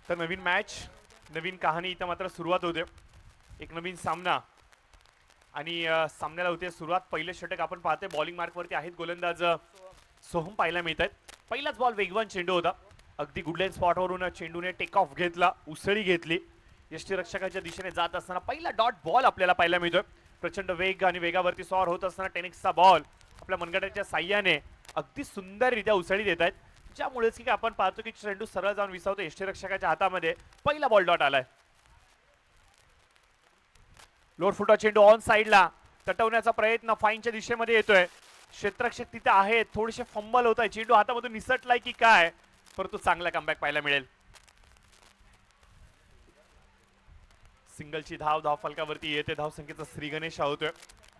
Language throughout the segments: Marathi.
तर नवीन मॅच, नवीन कहाणी इथं मात्र सुरुवात होते. एक नवीन सामना आणि सामन्याला होते सुरुवात. पहिले षटक आपण पाहतोय. बॉलिंग मार्कवरती आहेत गोलंदाज सोहम पाहायला मिळत आहेत. पहिलाच बॉल वेगवान चेंडू होता. अगदी गुडलाईन स्पॉटवरून चेंडूने टेक ऑफ घेतला, उसळी घेतली. यष्टीरक्षकाच्या दिशेने जात असताना पहिला डॉट बॉल आपल्याला पाहायला मिळतोय. प्रचंड वेग आणि वेगावरती सॉर होत असताना टेनिक्सचा बॉल आपल्या मनगटाच्या साह्याने अगदी सुंदररित्या उसळी देत आहेत. ज्यामुळेच की आपण पाहतो की चेंडू सरळ जाऊन विसावतो यष्टीरक्षकाच्या हातामध्ये. पहिला बॉल डॉट आलाय. लोअर फुटा चेंडू ऑन साइडला तटवण्याचा प्रयत्न फाईनच्या दिशेमध्ये येतोय. क्षेत्ररक्षक तिथे आहेत, थोडेसे फंबल होत आहे. चेंडू हातामधून निसटलाय की काय, परंतु चांगला कमबॅक पाहायला मिळेल. सिंगलची धाव फलकावरती येते. धावसंख्येचा श्री गणेश होतोय.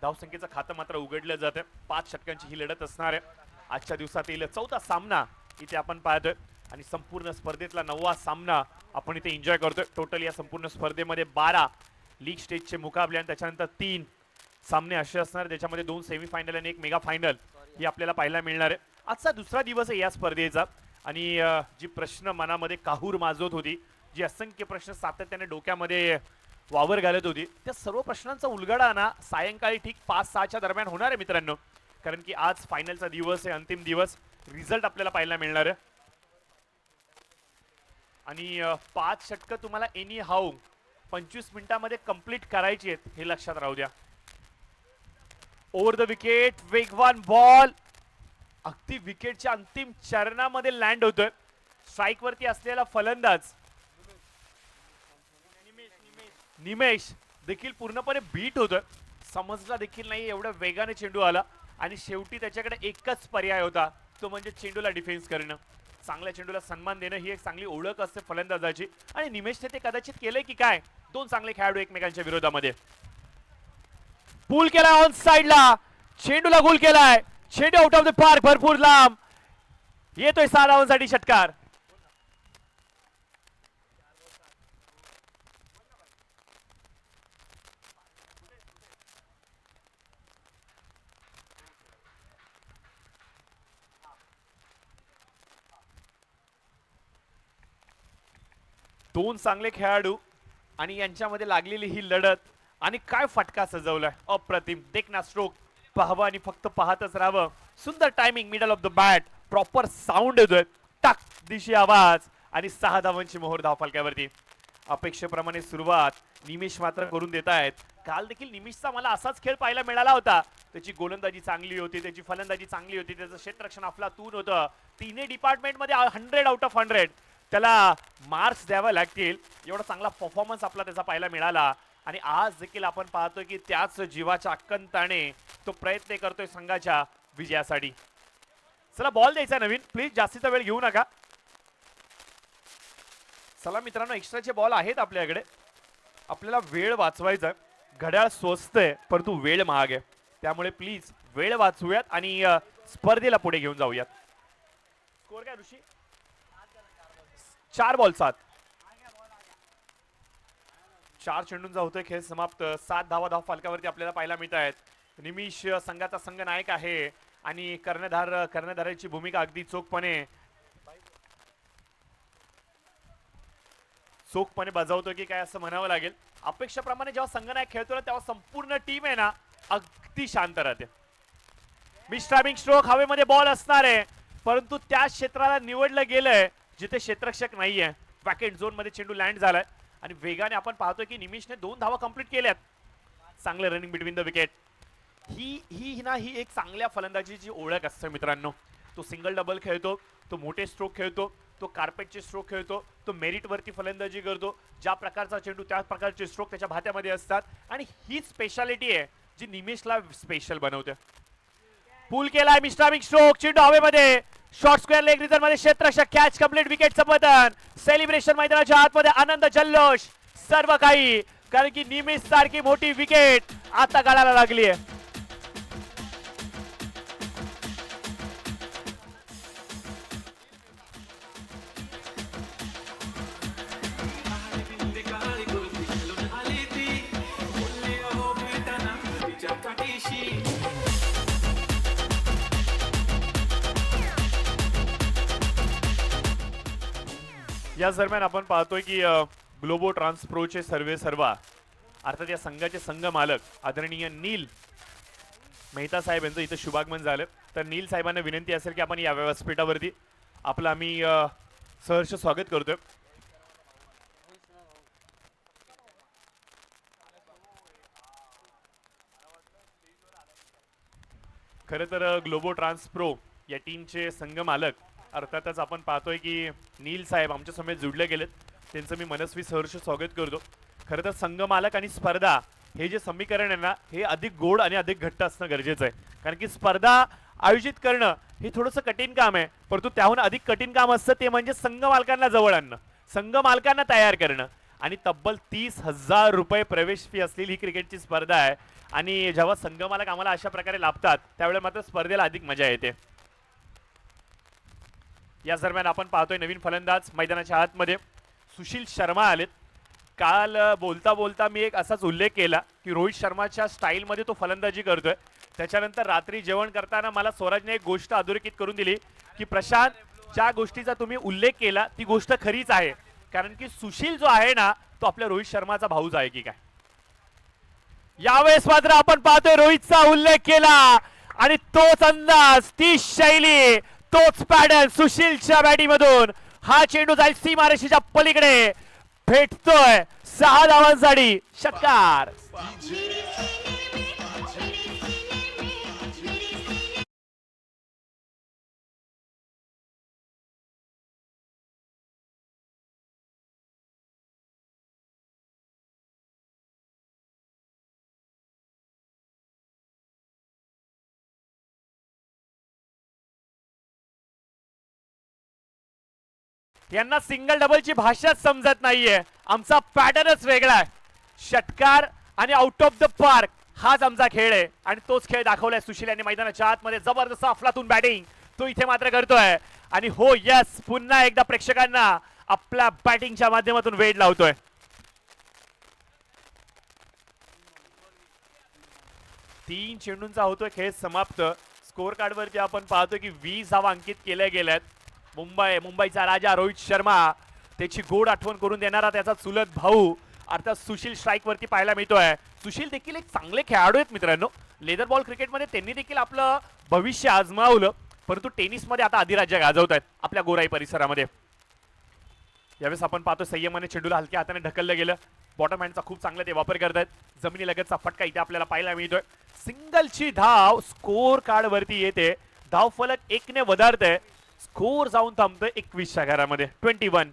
धावसंख्येचं खातं मात्र उघडलं जातं. 5 षटकांची ही लढत असणार आहे. आजच्या दिवसातील चौथा सामना इथे आपण पाहतोय आणि संपूर्ण स्पर्धेतला 9वा सामना आपण इथे एन्जॉय करतोय. टोटल या संपूर्ण स्पर्धेमध्ये 12 लीग स्टेजचे मुकाबले आणि त्याच्यानंतर 3 सामने असे असणार. त्याच्यामध्ये 2 सेमीफायनल आणि 1 मेगा फायनल ही आपल्याला पाहायला मिळणार आहे. आजचा दुसरा दिवस आहे या स्पर्धेचा आणि जी प्रश्न मनामध्ये काहूर माजवत होती, जी असंख्य प्रश्न सातत्याने डोक्यामध्ये वावर घालत होती, त्या सर्व प्रश्नांचा उलगडा ना सायंकाळी ठीक 5-6च्या दरम्यान होणार आहे मित्रांनो. कारण की आज फायनलचा दिवस आहे, अंतिम दिवस. रिझल्ट आपल्याला पाहायला मिळणार आहे आणि 5 षटकं तुम्हाला एनी हाऊ 25 मिनिटांमध्ये कंप्लीट करायची आहेत, हे लक्षात राहू द्या. ओव्हर द विकेट वेगवान बॉल अगदी विकेटच्या अंतिम चरणामध्ये लँड होतोय. स्ट्राइक वरती असलेला फलंदाज निमेश देखील पूर्णपणे बीट होतोय. समजला देखील नाही एवढ्या वेगाने चेंडू आला आणि शेवटी त्याच्याकडे एकच पर्याय होता, तो म्हणजे चेंडूला डिफेन्स करणं. चांगल्या चेंडूला सन्मान देणं ही एक चांगली ओळख असते फलंदाजाची आणि निमेशने ते कदाचित केलंय की काय. 2 चांगले खेळाडू एकमेकांच्या विरोधामध्ये. पूल केलाय ऑन साइडला, चेंडूला गोल केलाय. चेंडू आउट ऑफ द पार्क, भरपूर लांब येतोय. 6 धावांसाठी षटकार. दोन चांगले खेळाडू आणि यांच्यामध्ये लागलेली ही लढत आणि काय फटका सजवलाय. अप्रतिम. देखना स्ट्रोक पाहावा आणि फक्त पाहतच राहावं. सुंदर timing, middle of the bat, proper sound येतोय. टाक दिशी आवाज आणि 6 धावांची मोहर धावफलकावरती. अपेक्षेप्रमाणे सुरुवात निमेश मात्र करून देत आहेत. काल देखील निमेशचा मला असाच खेळ पाहायला मिळाला होता. त्याची गोलंदाजी चांगली होती, त्याची फलंदाजी चांगली होती, त्याचं क्षेत्ररक्षण अफलातून होतं. तिन्ही डिपार्टमेंटमध्ये 100 आउट ऑफ 100 त्याला मार्क्स द्यावे लागतील. एवढा चांगला परफॉर्मन्स आपला त्याचा पाहायला मिळाला आणि आज देखील आपण पाहतोय की त्याच जीवाच्या अक्कंताने तो प्रयत्न करतोय संघाच्या विजयासाठी. चला बॉल द्यायचा नवीन, प्लीज जास्तीचा वेळ घेऊ नका. चला मित्रांनो, एक्स्ट्राचे बॉल आहेत आपल्याकडे. आपल्याला वेळ वाचवायचा. घड्याळ स्वस्त आहे परंतु वेळ महाग आहे, त्यामुळे प्लीज वेळ वाचवूयात आणि स्पर्धेला पुढे घेऊन जाऊयात. स्कोर काय ऋषी? 4 बॉल 7. 4 चेंडूंचा होतोय खेळ समाप्त. 7 धावा फलकावरती आपल्याला पाहायला मिळत आहेत. निमिष संघाचा संघ नायक आहे आणि कर्णधाराची भूमिका अगदी चोखपणे बजावतो की काय असं म्हणावं लागेल. अपेक्षेप्रमाणे जेव्हा संघनायक खेळतो ना तेव्हा संपूर्ण टीम आहे ना अगदी शांत राहते. मिस्ट्रायमिंग स्ट्रोक, हवेमध्ये बॉल असणार आहे परंतु त्या क्षेत्राला निवडलं गेलंय जिथे क्षेत्ररक्षक नाहीये. वॅकेट झोन मध्ये चेंडू लँड झालाय आणि वेगाने आपण पाहतोय की निमिषने 2 धावा कंप्लीट केल्यात. चांगले रनिंग बिटवीन द विकेट. ही एक चांगल्या फलंदाजीची ओळख असते मित्रांनो. तो सिंगल डबल खेळतो, तो मोठे स्ट्रोक खेळतो, तो कार्पेटचे स्ट्रोक खेळतो, तो मेरिट वरती फलंदाजी करतो. ज्या प्रकारचा चेंडू त्या प्रकारचे स्ट्रोक त्याच्या भात्यामध्ये असतात आणि ही स्पेशालिटी आहे जी निमेशला स्पेशल बनवते. पूल केलाय मिस्ट्रायमिंग स्ट्रोक, चेंडू हवेमध्ये, शॉर्ट स्क्वेअर लेग रिझन मध्ये क्षेत्ररक्षक कॅच कंप्लीट, विकेटचं पतन. सेलिब्रेशन मैदानाच्या आतमध्ये आनंद जल्लोष सर्व काही, कारण की निमेश सारखी मोठी विकेट आता गाळायला लागली आहे. याच दरम्यान आपण पाहतोय की ग्लोबो ट्रान्सप्रोचे सर्वा अर्थात या संघाचे संघ मालक आदरणीय नील मेहता साहेब यांचं इथं शुभागमन झालं. तर नील साहेबांना विनंती असेल की आपण या व्यासपीठावरती आपलं आम्ही सहर्ष स्वागत करतोय. खरं तर ग्लोबो ट्रान्सप्रो या टीमचे संघ मालक अर्थातच आपण पाहतोय की नील साहेब आमच्या समेत जुडले गेलेत. त्यांचं मी मनस्वी सहर्ष स्वागत करतो. खरं तर संघ मालक आणि स्पर्धा हे जे समीकरण आहे ना हे अधिक गोड आणि अधिक घट्ट असणं गरजेचं आहे. कारण की स्पर्धा आयोजित करणं हे थोडंसं कठीण काम आहे, परंतु त्याहून अधिक कठीण काम असतं ते म्हणजे संघ मालकांना जवळ आणणं, संघ मालकांना तयार करणं. आणि तब्बल 30,000 रुपये प्रवेश फी असलेली ही क्रिकेटची स्पर्धा आहे. आणि जेव्हा संघ मालक आम्हाला अशा प्रकारे लाभतात त्यावेळेला मात्र स्पर्धेला अधिक मजा येते. याच दरम्यान आपण पाहतोय नवीन फलंदाज मैदानाच्या आतमध्ये सुशील शर्मा आलेत. काल बोलता बोलता मी एक असाच उल्लेख केला की रोहित शर्माच्या स्टाईलमध्ये तो फलंदाजी करतोय. त्याच्यानंतर रात्री जेवण करताना मला स्वराजने एक गोष्ट अधोरेखित करून दिली की प्रशांत, ज्या गोष्टीचा तुम्ही उल्लेख केला ती गोष्ट खरीच आहे, कारण की सुशील जो आहे ना तो आपल्या रोहित शर्माचा भाऊच आहे की काय. यावेळेस मात्र आपण पाहतोय रोहितचा उल्लेख केला आणि तोच अंदाज, तीच शैली, तोच पॅटर्न सुशीलच्या बॅटीमधून हा चेंडू जाईल सीमारेषेच्या पलीकडे, भेटतोय 6 धावांसाठी षटकार. यांना सिंगल डबलची भाषाच समजत नाहीये. आमचा पॅटर्नच वेगळा आहे. षटकार आणि आउट ऑफ द पार्क हाच आमचा खेळ आहे आणि तोच खेळ दाखवलाय सुशील यांनी मैदानाच्या आतमध्ये. जबरदस्त अफलातून बॅटिंग तो इथे मात्र करतोय. आणि हो यस, पुन्हा एकदा प्रेक्षकांना आपल्या बॅटिंगच्या माध्यमातून वेध लावतोय. तीन चेंडूंचा होतोय खेळ समाप्त. स्कोर कार्ड वरती आपण पाहतोय की 20 धावा अंकित केल्या गेल्यात. मुंबईचा राजा रोहित शर्मा, त्याची गोड आठवण करून देणारा त्याचा चुलत भाऊ अर्थात सुशील स्ट्राईक वरती पाहायला मिळतोय. सुशील देखील एक चांगले खेळाडू आहेत मित्रांनो. लेदर बॉल क्रिकेटमध्ये त्यांनी देखील आपलं भविष्य आजमावलं, परंतु टेनिसमध्ये आता अधिराज्य गाजवत आहेत आपल्या गोराई परिसरामध्ये. यावेळेस आपण पाहतो संयमाने चेंडूला हलक्या हाताने ढकललं गेलं. बॉटम हँडचा खूप चांगला ते वापर करतायत. जमिनी लगतचा फटका इथे आपल्याला पाहायला मिळतोय. सिंगलची धाव स्कोर कार्ड वरती येते. धाव फलक 1 ने वधारतय. स्कोर जाऊन थांबतोय 21 च्या घरामध्ये 21.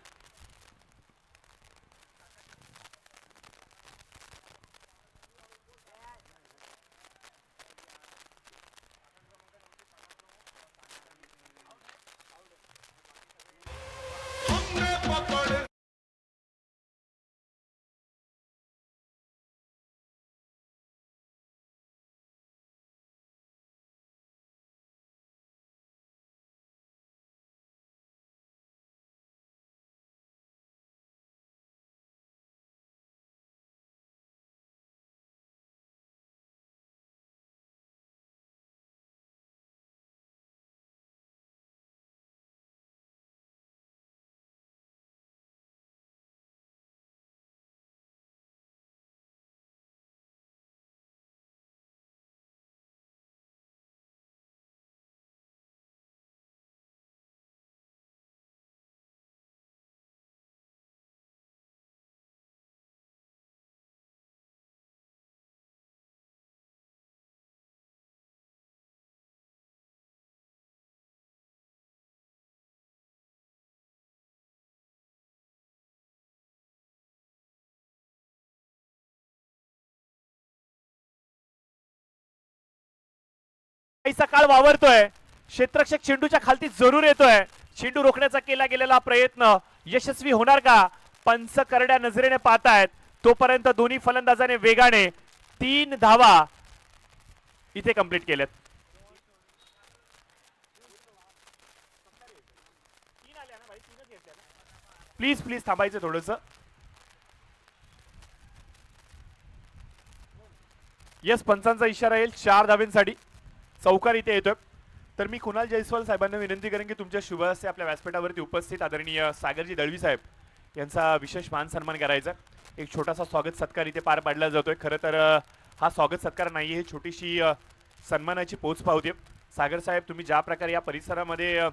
काळ वावरतोय. क्षेत्ररक्षक चेंडूच्या खालती जरूर येतोय. चेंडू रोखण्याचा केला गेलेला प्रयत्न यशस्वी होणार का? पंच करड्या नजरेने पाहतायत. तोपर्यंत दोन्ही फलंदाजाने वेगाने 3 धावा इथे कंप्लीट केल्यात. प्लीज प्लीज थांबायचं थोडंसं. यस, पंचांचा इशारा येईल 4 धावेंसाठी. चौकार इथे येतोय. तर मी कुणाल जयस्वाल साहेबांना विनंती करेन की तुमच्या शुभ हस्ते आपल्या व्यासपीठावरती उपस्थित आदरणीय सागरजी दळवी साहेब यांचा विशेष मान सन्मान करायचा. एक छोटासा स्वागत सत्कार इथे पार पाडला जातोय. खरं तर हा स्वागत सत्कार नाही, ही छोटीशी सन्मानाची पोच पावते. सागर साहेब, तुम्ही ज्या प्रकारे या परिसरामध्ये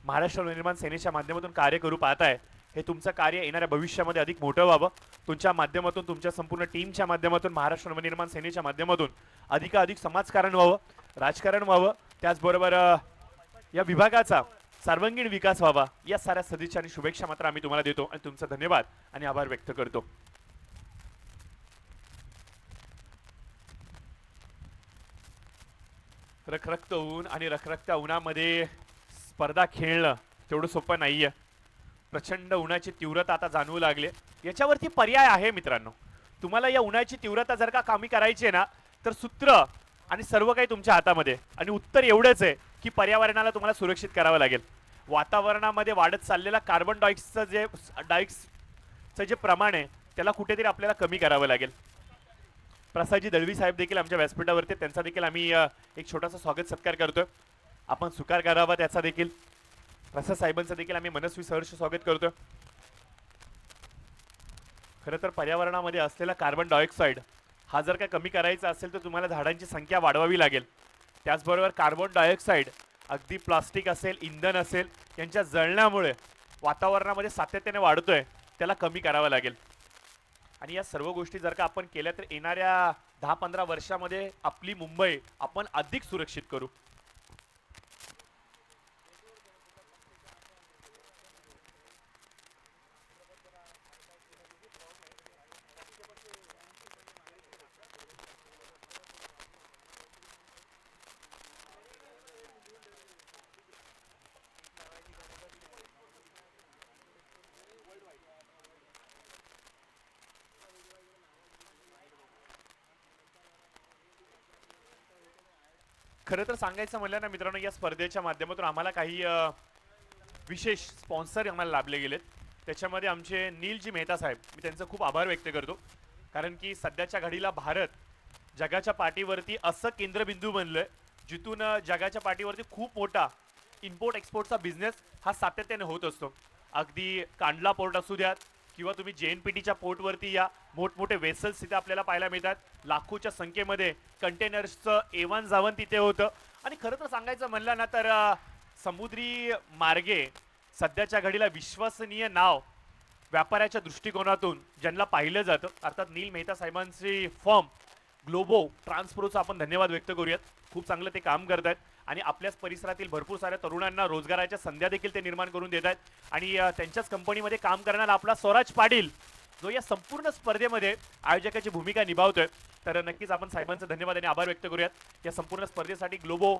महाराष्ट्र नवनिर्माण सेनेच्या माध्यमातून कार्य करू पाहताय, हे तुमचं कार्य येणाऱ्या भविष्यामध्ये अधिक मोठं व्हावं. तुमच्या माध्यमातून, तुमच्या संपूर्ण टीमच्या माध्यमातून, महाराष्ट्र नवनिर्माण सेनेच्या माध्यमातून अधिकाधिक समाजकारण व्हावं, राजकारण व्हावं, त्याचबरोबर या विभागाचा सर्वांगीण विकास व्हावा, या साऱ्या सदिच्छा आणि शुभेच्छा मात्र आम्ही तुम्हाला देतो आणि तुमचा धन्यवाद आणि आभार व्यक्त करतो. रखरखत ऊन आणि रखरखत्या उन्हामध्ये स्पर्धा खेळणं तेवढं सोपं नाहीये. प्रचंड उन्हाची तीव्रता आता जाणवू लागली. याच्यावरती पर्याय आहे मित्रांनो. तुम्हाला या उन्हाची तीव्रता जर का कमी करायची आहे ना, तर सूत्र आणि सर्व काही तुमच्या हातामध्ये, आणि उत्तर एवढंच आहे की पर्यावरणाला तुम्हाला सुरक्षित करावं लागेल. वातावरणामध्ये वाढत चाललेला कार्बन डायऑक्साईडचं जे प्रमाण आहे त्याला कुठेतरी आपल्याला कमी करावं लागेल. प्रसादजी दळवी साहेब देखील आमच्या व्यासपीठावरती, त्यांचा देखील आम्ही एक छोटासा स्वागत सत्कार करतोय. आपण स्वीकार करावा त्याचा देखील. प्रसाद साहेबांचं देखील आम्ही मनस्वी सहर्ष स्वागत करतोय. खरं तर पर्यावरणामध्ये असलेला कार्बन डायऑक्साईड हा जर का कमी करायचा असेल तर तुम्हाला झाडांची संख्या वाढवावी लागेल. त्याचबरोबर कार्बन डायऑक्साईड अगदी प्लास्टिक असेल, इंधन असेल, यांच्या जळण्यामुळे वातावरणामध्ये सातत्याने वाढतोय, त्याला कमी करावं लागेल. आणि या सर्व गोष्टी जर का आपण केल्या तर येणाऱ्या 10-15 वर्षामध्ये आपली मुंबई आपण अधिक सुरक्षित करू. खरं तर सांगायचं म्हणलं ना मित्रांनो, या स्पर्धेच्या माध्यमातून आम्हाला काही विशेष स्पॉन्सर आम्हाला लाभले गेलेत. त्याच्यामध्ये आमचे नीलजी मेहता साहेब, मी त्यांचं खूप आभार व्यक्त करतो. कारण की सध्याच्या घडीला भारत जगाच्या पाठीवरती असं केंद्रबिंदू बनलंय जिथून जगाच्या पाठीवरती खूप मोठा इम्पोर्ट एक्सपोर्टचा बिझनेस हा सातत्याने होत असतो. अगदी कांडला पोर्ट असू द्यात किंवा तुम्ही JNPTच्या पोर्टवरती या, मोठमोठे वेसल्स तिथे आपल्याला पाहायला मिळतात. लाखोच्या संख्येमध्ये कंटेनर्सचं एवान जावण तिथे होतं. आणि खरं तर सांगायचं म्हणलं ना तर समुद्री मार्गे सध्याच्या घडीला विश्वसनीय नाव व्यापाराच्या दृष्टिकोनातून ज्यांना पाहिलं जातं, अर्थात नील मेहता साहेबांची फर्म ग्लोबो ट्रान्सप्रोचा आपण धन्यवाद व्यक्त करूयात. खूप चांगलं ते काम करत आहेत आणि आपल्याच परिसरातील भरपूर साऱ्या तरुणांना रोजगाराच्या संध्या देखील ते निर्माण करून देत आहेत. आणि त्यांच्याच कंपनीमध्ये काम करणारा आपला स्वराज पाटील, जो या संपूर्ण स्पर्धेमध्ये आयोजकाची भूमिका निभावतोय, तर नक्कीच आपण साहेबांचं धन्यवाद आणि आभार व्यक्त करूयात. या संपूर्ण स्पर्धेसाठी ग्लोबो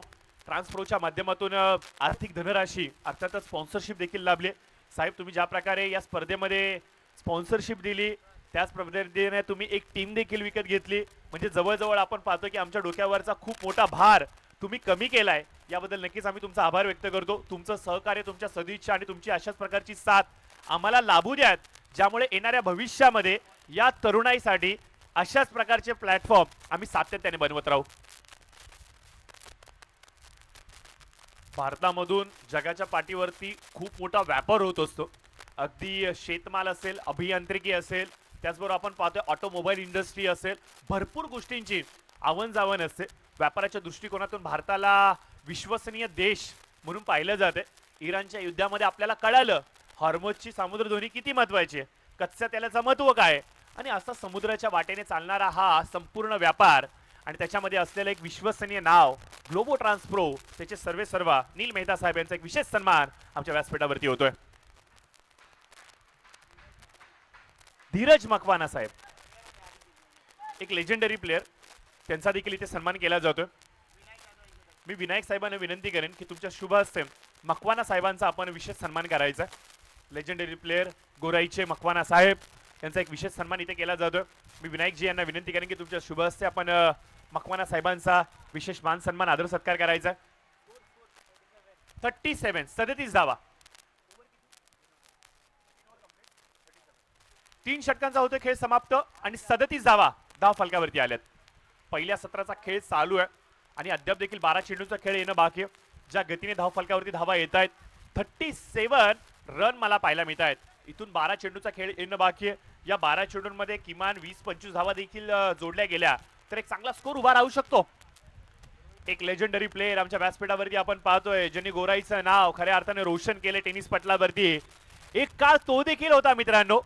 ट्रान्सप्रोच्या माध्यमातून आर्थिक धनराशी अर्थातच स्पॉन्सरशिप देखील लाभले. साहेब, तुम्ही ज्या प्रकारे या स्पर्धेमध्ये स्पॉन्सरशिप दिली, त्याच पद्धतीने तुम्ही एक टीम देखील विकत घेतली. म्हणजे जवळजवळ आपण पाहतो की आमच्या डोक्यावरचा खूप मोठा भार तुम्ही कमी केलाय. याबद्दल नक्कीच आम्ही तुमचा आभार व्यक्त करतो. तुमचं सहकार्य, तुमच्या सदिच्छा आणि तुमची अशाच प्रकारची साथ आम्हाला लाभू द्यात, ज्यामुळे येणाऱ्या भविष्यामध्ये या तरुणाईसाठी अशाच प्रकारचे प्लॅटफॉर्म आम्ही सातत्याने बनवत राहू. भारतामधून जगाच्या पाठीवरती खूप मोठा व्यापार होत असतो. अगदी शेतमाल असेल, अभियांत्रिकी असेल, त्याचबरोबर आपण पाहतोय ऑटोमोबाईल इंडस्ट्री असेल, भरपूर गोष्टींची आवनजावन असते. व्यापाराच्या दृष्टिकोनातून भारताला विश्वसनीय देश म्हणून पाहिलं जाते. इराणच्या युद्धामध्ये आपल्याला कळालं हॉर्मोजची सामुद्रधुनी किती महत्वाची आहे, कच्च्या तेलाचं महत्व काय, आणि असा समुद्राच्या वाटेने चालणारा हा संपूर्ण व्यापार आणि त्याच्यामध्ये असलेलं एक विश्वसनीय नाव ग्लोबो ट्रान्सप्रो, त्याचे सर्वेसर्वा नील मेहता साहेब यांचा एक विशेष सन्मान आमच्या व्यासपीठावरती होतोय. धीरज मकवाना साहेब, एक लेजेंडरी प्लेयर, त्यांचा देखील इथे सन्मान केला जातोय. मी विनायक साहेबांना विनंती करेन की तुमच्या शुभ हस्ते मकवाना साहेबांचा आपण विशेष सन्मान करायचा. लेजेंडरी प्लेयर गोराईचे मकवाना साहेब यांचा एक विशेष सन्मान इथे केला जातोय. मी विनायकजी यांना विनंती करेन की तुमच्या शुभ हस्ते आपण मकवाना साहेबांचा विशेष मान सन्मान आदर सत्कार करायचा. 37 धावा, 3 षटकांचा होतो खेळ समाप्त आणि 37 धावा धाव फलकावरती आल्यात. पहिल्या सत्राचा खेळ चालू आहे आणि अद्याप देखील 12 चेंडूचा खेळ येणं बाकी आहे. ज्या गतीने धाव फलकावरती धावा येत आहेत, 37 रन मला पाहायला मिळत आहेत. इथून 12 चेंडूचा खेळ येणं बाकी आहे. या 12 चेंडूंमध्ये किमान 20-25 धावा देखील जोडल्या गेल्या तर एक चांगला स्कोर उभा राहू शकतो. एक लेजेंडरी प्लेयर आमच्या व्यासपीठावरती आपण पाहतोय, ज्यांनी गोराईचं नाव खऱ्या अर्थाने रोशन केले टेनिस पटलावरती. एक काळ तो देखील होता मित्रांनो,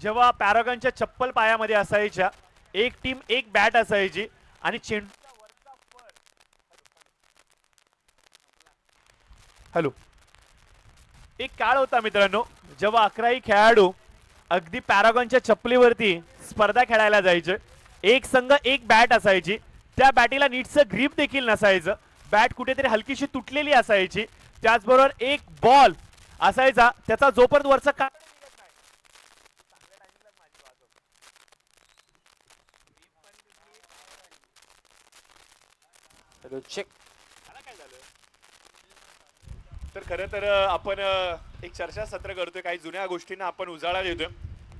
जेव्हा पॅरागॉनच्या चप्पल पायामध्ये असायच्या, एक टीम एक बॅट असायची आणि चेंडू हॅलो एक काळ होता मित्रांनो, जेव्हा 11ही खेळाडू अगदी पॅरागॉनच्या चप्पलीवरती स्पर्धा खेळायला जायचे. एक संघ एक बॅट असायची, त्या बॅटीला नीटचं ग्रीप देखील नसायचं, बॅट कुठेतरी हलकीशी तुटलेली असायची. त्याचबरोबर एक बॉल असायचा, त्याचा जोपर्यंत वरचा का चेक. तर खरं तर आपण एक चर्चासत्र करतोय, काही जुन्या गोष्टींना आपण उजाळा देतोय,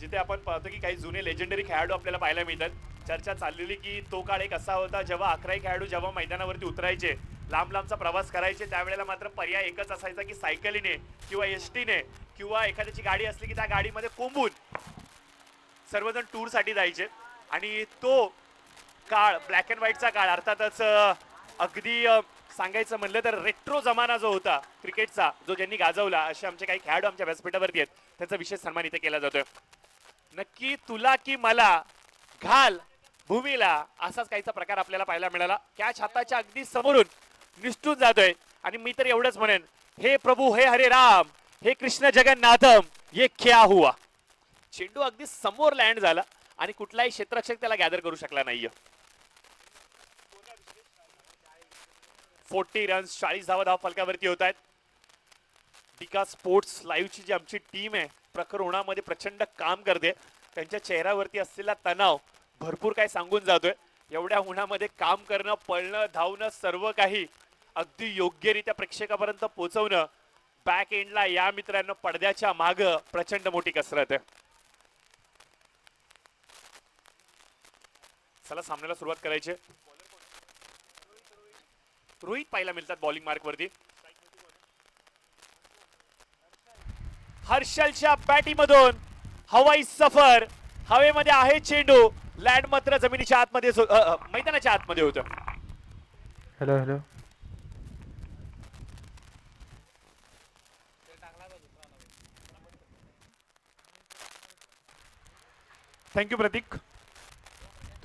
जिथे आपण पाहतो की काही जुने लेजेंडरी खेळाडू आपल्याला पाहायला मिळतात. चर्चा चाललेली की तो काळ एक असा होता जेव्हा 11 खेळाडू जेव्हा मैदानावरती उतरायचे, लांब लांबचा प्रवास करायचे, त्यावेळेला मात्र पर्याय एकच असायचा की सायकलीने किंवा एसटीने किंवा एखाद्याची गाडी असली की त्या गाडीमध्ये कोंबून सर्वजण टूरसाठी जायचे. आणि तो काळ ब्लॅक अँड व्हाईटचा काळ, अर्थातच अगदी सांगायचं म्हणलं तर रेट्रो जमाना जो होता क्रिकेटचा, जो ज्यांनी गाजवला, असे आमचे काही खेळाडू आमच्या व्यासपीठावरती आहेत, त्यांचा विशेष सन्मान इथे केला जातोय. नक्की तुला की मला घाल भूमीला, असाच काहीचा प्रकार आपल्याला पाहायला मिळाला. कॅच हाताच्या अगदी समोरून निसटून जातोय आणि मी तर एवढंच म्हणेन, हे प्रभू हे हरे राम हे कृष्ण जगन्नाथम ये क्या हुआ. चेंडू अगदी समोर लँड झाला आणि कुठलाही क्षेत्ररक्षक त्याला गॅदर करू शकला नाहीये. 40 रन्स, 40 धावा फलकावरती होत आहेत. डिका स्पोर्ट्स लाईव्हची जी आमची टीम आहे, प्रखर उन्हामध्ये प्रचंड काम करते. त्यांच्या चेहऱ्यावरती असलेला तणाव भरपूर काही सांगून जातोय. एवढ्या उन्हामध्ये काम करणं, पळणं, धावणं, सर्व काही अगदी योग्यरित्या प्रेक्षकापर्यंत पोहोचवणं, बॅक एंडला या मित्रांनो पडद्याच्या माग प्रचंड मोठी कसरत आहे. चला सामन्याला सुरुवात करायची. रोहित पाहायला मिळतात बॉलिंग मार्क वरती. हर्षलच्या बॅटीमधून हवाई सफर, हवेमध्ये आहे चेंडू, लँड मात्र जमिनीच्या आतमध्ये मैदानाच्या आतमध्ये होतं. Hello hello. थँक्यू प्रतीक.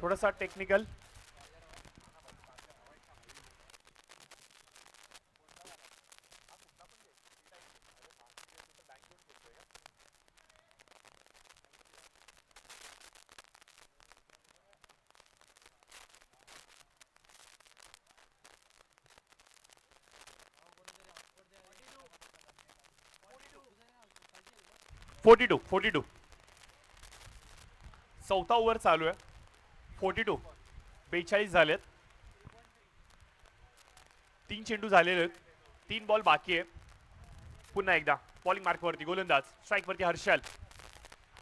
थोडासा टेक्निकल. फोर्टी टू चौथा ओव्हर चालू आहे. 42 42 झालेत. 3 चेंडू झालेले आहेत, 3 बॉल बाकी आहे. पुन्हा एकदा बॉलिंग मार्कवरती गोलंदाज, स्ट्राईक वरती हर्षल.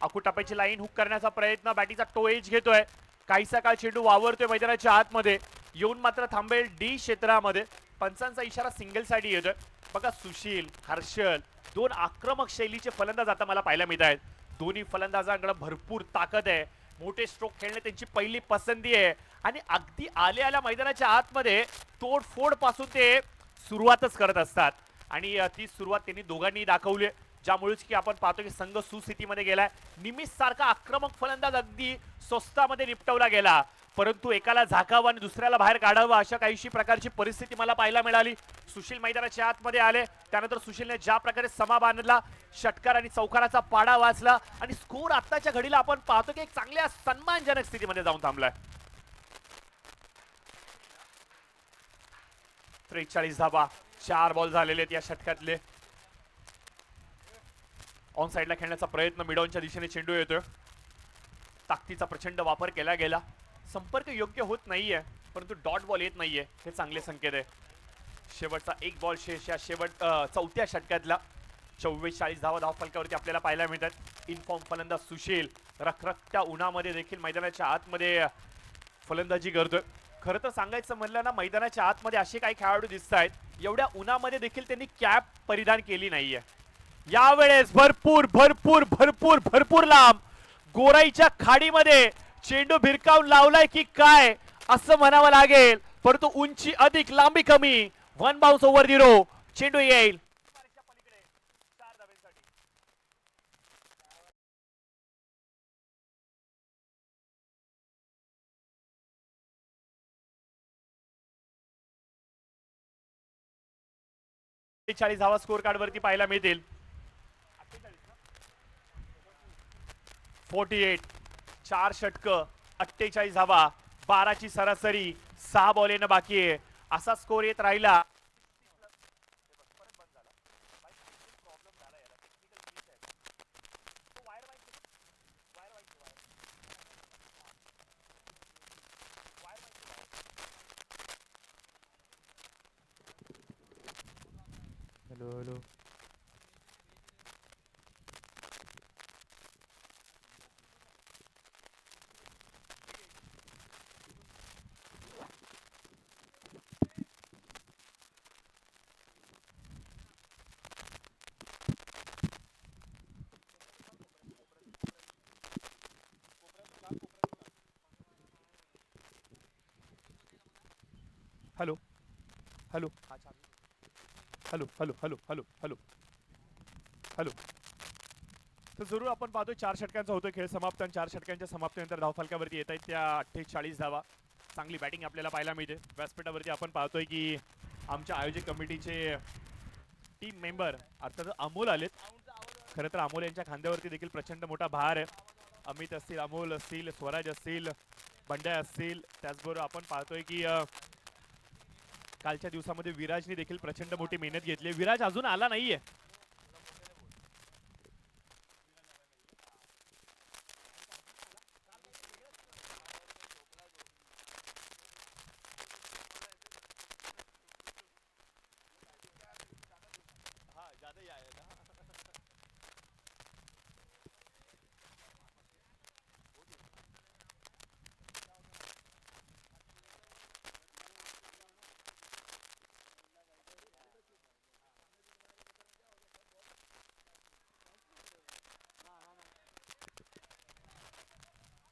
आखू टापायची लाईन हुक करण्याचा प्रयत्न, बॅटीचा टो एज घेतोय. काहीसा काळ चेंडू वावरतोय मैदानाच्या आतमध्ये, येऊन मात्र थांबेल डी क्षेत्रामध्ये. पंचांचा इशारा सिंगल साठी येतोय. बघा सुशील, हर्षल, दोन आक्रमक शैलीचे फलंदाज आता मला पाहायला मिळत आहेत. दोन्ही फलंदाजांकडे भरपूर ताकद आहे, मोठे स्ट्रोक खेळणे त्यांची पहिली पसंती आहे आणि अगदी आल्या मैदानाच्या आतमध्ये तोडफोड पासून ते सुरुवातच करत असतात. आणि ती सुरुवात त्यांनी दोघांनी दाखवली, ज्यामुळेच की आपण पाहतो की संघ सुस्थितीमध्ये गेलाय. निमिष सारखा आक्रमक फलंदाज अगदी स्वस्तामध्ये निपटवला गेला, परंतु एकाला झाकावं आणि दुसऱ्याला बाहेर काढावं अशा काहीशी प्रकारची परिस्थिती मला पाहायला मिळाली. सुशील मैदानाच्या आतमध्ये आले, त्यानंतर सुशीलने ज्या प्रकारे समा बांधला, षटकार आणि चौकाराचा पाडा वाचला आणि स्कोर आत्ताच्या घडीला आपण पाहतो की एक चांगल्या सन्मानजनक स्थितीमध्ये जाऊन थांबलाय. 43 धावा, 4 बॉल झालेले आहेत या षटकातले. ऑन साइडला खेळण्याचा प्रयत्न, मिडॉनच्या दिशेने चेंडू येतोय. ताकदीचा प्रचंड वापर केला गेला, संपर्क योग्य होत नाहीये, परंतु डॉट बॉल येत नाहीये, हे चांगले संकेत आहे. शेवटचा एक बॉल शेष या चौथ्या षटकातला. 44 धावा फलकावरती आपल्याला पाहायला मिळतात. इनफॉर्म फलंदाज सुशील रखरखत्या उन्हामध्ये देखील मैदानाच्या आतमध्ये फलंदाजी करतोय. खरं तर सांगायचं म्हणलं ना, मैदानाच्या आतमध्ये असे काही खेळाडू दिसत आहेत, एवढ्या उन्हामध्ये देखील त्यांनी कॅप परिधान केली नाहीये. यावेळेस भरपूर भरपूर भरपूर भरपूर लांब गोराईच्या खाडीमध्ये चेंडू भिरकावून लावलाय की काय असं म्हणावं लागेल, परंतु उंची अधिक लांबी कमी. 1 बाउन्स ओव्हर 0. चेंडू येईल चाळीस धावा स्कोर कार्ड वरती पाहायला मिळतील. 48 4 षटक 48 धावा 12ची सरासरी 6 बॉल येणं बाकी आहे. असा स्कोर येत राहिला hello hello. Hello hello hello hello hello hello hello hello. तर जरूर आपण पाहतोय 4 षटकांचा होतोय खेळ समाप्त आणि 4 षटकांच्या समाप्तीनंतर धावफलकावरती येत आहेत त्या 48 धावा. चांगली बॅटिंग आपल्याला पाहायला मिळते. व्यासपीठावरती आपण पाहतोय की आमच्या आयोजक कमिटीचे टीम मेंबर अर्थात अमोल आलेत. खरं तर अमोल यांच्या खांद्यावरती देखील प्रचंड मोठा भार आहे. अमित असतील, अमोल असतील, स्वराज असतील, बंड्या असतील. त्याचबरोबर आपण पाहतोय की कालच्या दिवसामध्ये विराजने देखील प्रचंड मोठी मेहनत घेतली. विराज अजून आला नाहीये.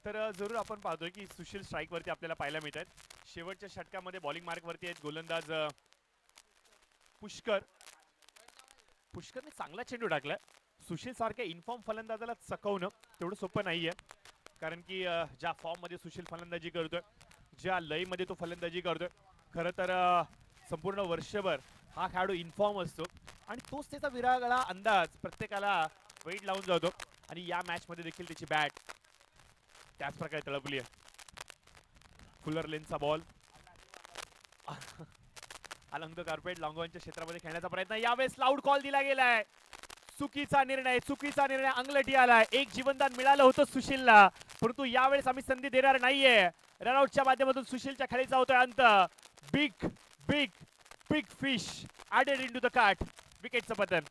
तर जरूर आपण पाहतोय की सुशील स्ट्राईक वरती आपल्याला पाहायला मिळत आहेत. शेवटच्या षटकामध्ये बॉलिंग मार्क वरती आहेत गोलंदाज पुष्कर. पुष्करने चांगला चेंडू टाकलाय. सुशील सारख्या इनफॉर्म फलंदाजाला चकवणं तेवढं सोपं नाहीये, कारण की ज्या फॉर्म मध्ये सुशील फलंदाजी करतोय, ज्या लय मध्ये तो फलंदाजी करतोय, खरं तर संपूर्ण वर्षभर हा खेळाडू इनफॉर्म असतो आणि तोच त्याचा विरागळा अंदाज प्रत्येकाला वेट लावून जातो. आणि या मॅच मध्ये देखील त्याची बॅट त्याच प्रकारे तळपली आहे. फुलर लेनचा बॉल अलंग कार्पेट लॉंगॉनच्या क्षेत्रामध्ये खेळण्याचा प्रयत्न. यावेळेस लाऊड कॉल दिला गेलाय. चुकीचा निर्णय, चुकीचा निर्णय. अंगलटी आलाय. एक जीवनदान मिळालं होतं सुशीलला, परंतु यावेळेस आम्ही संधी देणार नाहीये. रनआउटच्या माध्यमातून सुशीलच्या खेळीचा होतोय अंत. Big big big fish added into the cart. विकेटचं पतन.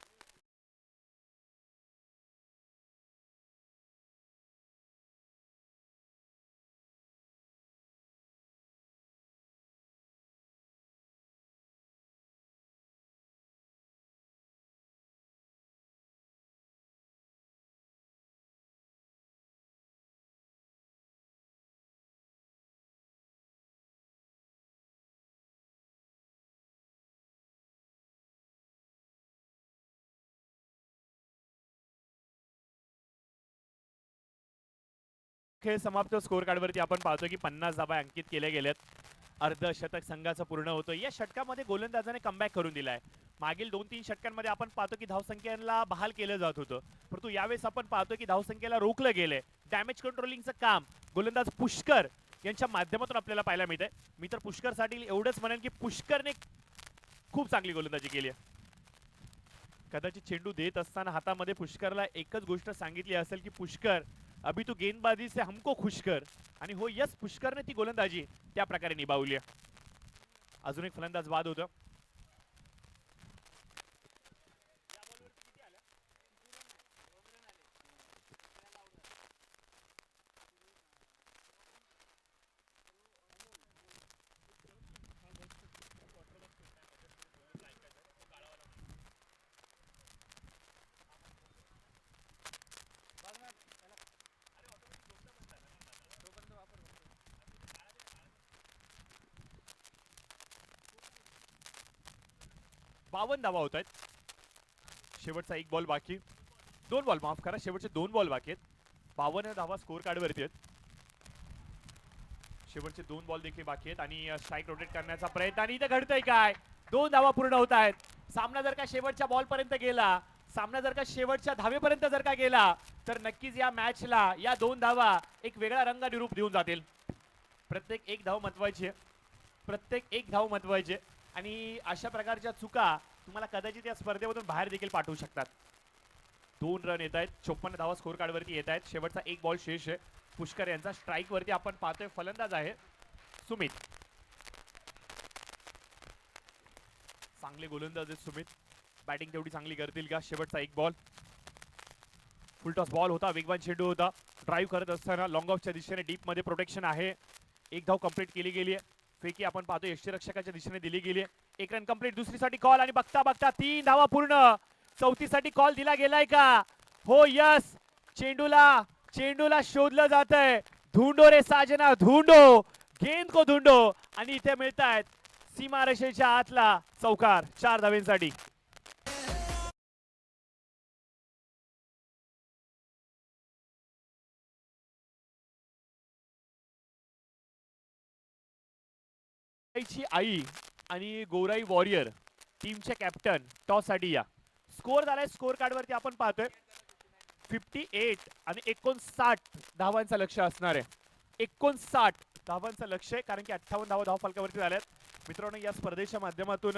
खेळ समाप्त. स्कोर कार्ड वरती आपण पाहतो की 50 धावा अंकित केल्या गेल्यात. अर्धशतक संघाचं पूर्ण होतं. या षटकामध्ये गोलंदाजाने कमबॅक करून दिलाय. मागील 2-3 षटकांमध्ये आपण पाहतो की धावसंख्येला बहाल केलं जात होतं, परंतु यावेळेस आपण पाहतो की धावसंख्येला रोखलं गेलंय. डॅमेज कंट्रोलिंगचं काम गोलंदाज पुष्कर यांच्या माध्यमातून आपल्याला पाहायला मिळतंय. मी तर पुष्करसाठी एवढंच म्हणेन की पुष्करने खूप चांगली गोलंदाजी केली आहे. कदाचित चेंडू देत असताना हातामध्ये पुष्करला एकच गोष्ट सांगितली असेल की पुष्कर अभी तू गेंदबाजी से हमको खुश कर. आणि हो यस, पुष्करने ती गोलंदाजी त्या प्रकारे निभावली आहे. अजून एक फलंदाज बाद होतं. 52 धावा होत आहेत. शेवटचा एक बॉल बाकी, 2 बॉल माफ करा, शेवटचे 2 बॉल बाकी आहेत. 52 धावा स्कोर कार्ड वरती आहेत. शेवटचे 2 बॉल देखील बाकी आहेत आणि स्ट्राईक रोटेट करण्याचा प्रयत्न, आणि इथे घडतंय काय, 2 धावा पूर्ण होत आहेत. सामना जर का शेवटच्या बॉल पर्यंत गेला, सामना जर का शेवटच्या धावेपर्यंत जर का गेला, तर नक्कीच या मॅचला या 2 धावा एक वेगळा रंग निरूप देऊन जातील. प्रत्येक एक धाव महत्वाची आहे, प्रत्येक एक धाव महत्वाची आहे. आणि अशा प्रकारच्या चुका तुम्हाला कदाचित या स्पर्धेमधून बाहेर देखील पाठवू शकतात. 2 रन येत आहेत, 54 धावा स्कोर कार्ड वरती येत आहेत. शेवटचा एक बॉल शेष आहे. पुष्कर यांचा स्ट्राईक वरती आपण पाहतोय, फलंदाज आहे सुमित. चांगले गोलंदाज आहेत सुमित, बॅटिंग तेवढी चांगली करतील का. शेवटचा एक बॉल, फुलटॉस बॉल होता, वेगवान चेंडू होता. ड्राईव्ह करत असताना लॉंग ऑफच्या दिशेने डीप मध्ये प्रोटेक्शन आहे. एक धाव कंप्लीट केली गेली आहे. फेकी आपण पाहतो यष्टीरक्षकाच्या दिशेने दिली गेली आहे. एक रन कंप्लीट, दुसरीसाठी कॉल, आणि बघता बघता 3 धावा पूर्ण. चौथीसाठी कॉल दिला गेलाय का, हो यस. चेंडूला शोधलं जात आहे. धुंडो रे साजना धुंडो, गेंद को धुंडो, आणि इथे मिळतायत सीमारेषेच्या आतला चौकार 4 धावेंसाठी. आई आणि गोराई वॉरियर टीमचे कॅप्टन टॉस साठी या. स्कोर झालाय स्कोर कार्ड वरती आपण पाहतोय 58 आणि 59 धावांचं लक्ष असणार आहे. 59 धावांचं लक्ष आहे, कारण की 58 धावा धाव फलकावरती झाल्यात. मित्रांनो, या स्पर्धेच्या माध्यमातून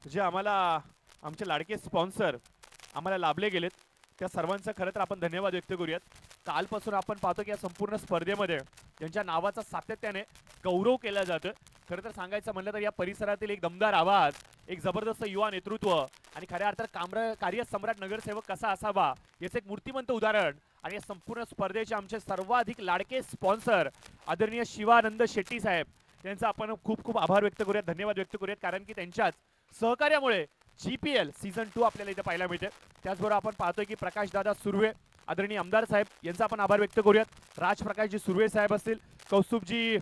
जे आम्हाला आमचे लाडके स्पॉन्सर आम्हाला लाभले गेलेत, त्या सर्वांचं खरं तर आपण धन्यवाद व्यक्त करूयात. कालपासून आपण पाहतो की या संपूर्ण स्पर्धेमध्ये ज्यांच्या नावाचा सातत्याने गौरव केला जातो. खरं तर सांगायचं म्हणलं तर या परिसरातील एक दमदार आवाज, एक जबरदस्त युवा नेतृत्व, आणि खऱ्या अर्थात कार्य सम्राट नगरसेवक कसा असावा याचं एक मूर्तिमंत उदाहरण. आणि या संपूर्ण स्पर्धेचे आमचे सर्वाधिक लाडके स्पॉन्सर आदरणीय शिवानंद शेट्टी साहेब, त्यांचा आपण खूप खूप आभार व्यक्त करूयात, धन्यवाद व्यक्त करूयात, कारण की त्यांच्याच सहकार्यामुळे GPL सीझन 2 आपल्याला इथे पाहायला मिळते. त्याचबरोबर आपण पाहतोय की प्रकाश दादा सुर्वे, आदरणीय आमदार साहेब, यांचा आपण आभार व्यक्त करूयात. राजप्रकाशजी सुर्वे साहेब असतील, कौस्तुभजी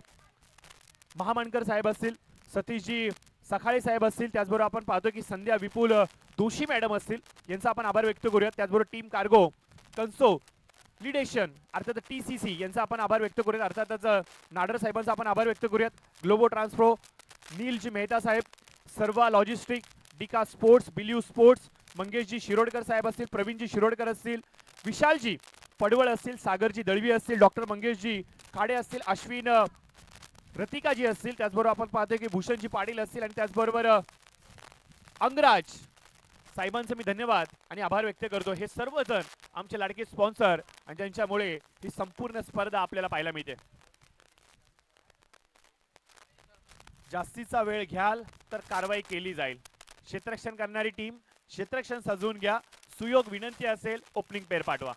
महामानकर साहेब असतील, सतीशजी सखाळे साहेब असतील, त्याचबरोबर आपण पाहतो की संध्या विपुल दोशी मॅडम असतील, यांचा आपण आभार व्यक्त करूयात. त्याचबरोबर टीम कार्गो कन्सो लिडेशन अर्थात TCC यांचा आपण आभार व्यक्त करूयात. अर्थातच नाडर साहेबांचा आपण आभार व्यक्त करूयात. ग्लोबो ट्रान्सप्रो नीलजी मेहता साहेब, सर्वा लॉजिस्टिक, डिका sports, blue sports, Mangeshji Shirodkar saheb असतील, प्रवीणजी शिरोडकर असतील, विशालजी पडवळ असतील, सागरजी दळवी असतील, डॉक्टर मंगेशजी खाडे असतील, अश्विन रतिकाजी असतील, त्याचबरोबर आपण पाहतोय की भूषणजी पाटील असतील, आणि त्याचबरोबर अंगराज साहेबांचे मी धन्यवाद आणि आभार व्यक्त करतो. हे सर्वजण आमचे लाडके स्पॉन्सर, आणि त्यांच्यामुळे ही संपूर्ण स्पर्धा आपल्याला पाहायला मिळते. जास्तीचा वेळ घ्याल तर कारवाई केली जाईल. क्षेत्ररक्षण करणारी टीम क्षेत्ररक्षण सजवून घ्या. सुयोग विनंती असेल ओपनिंग पेअर पाठवा.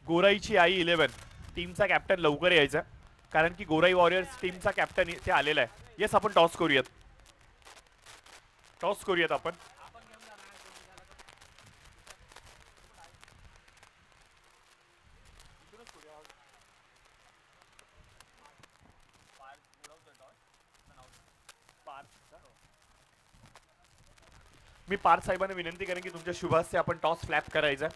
गोराईची आई 11 टीमचा कॅप्टन लवकर यायचा, कारण की गोराई वॉरियर्स टीमचा कॅप्टन इथे आलेला आहे. येस, आपण टॉस करूयात, टॉस करूयात आपण. मी पार्थ साहेबांना विनंती करेन की तुमच्या शुभास्ते आपण टॉस फ्लॅप करायचा.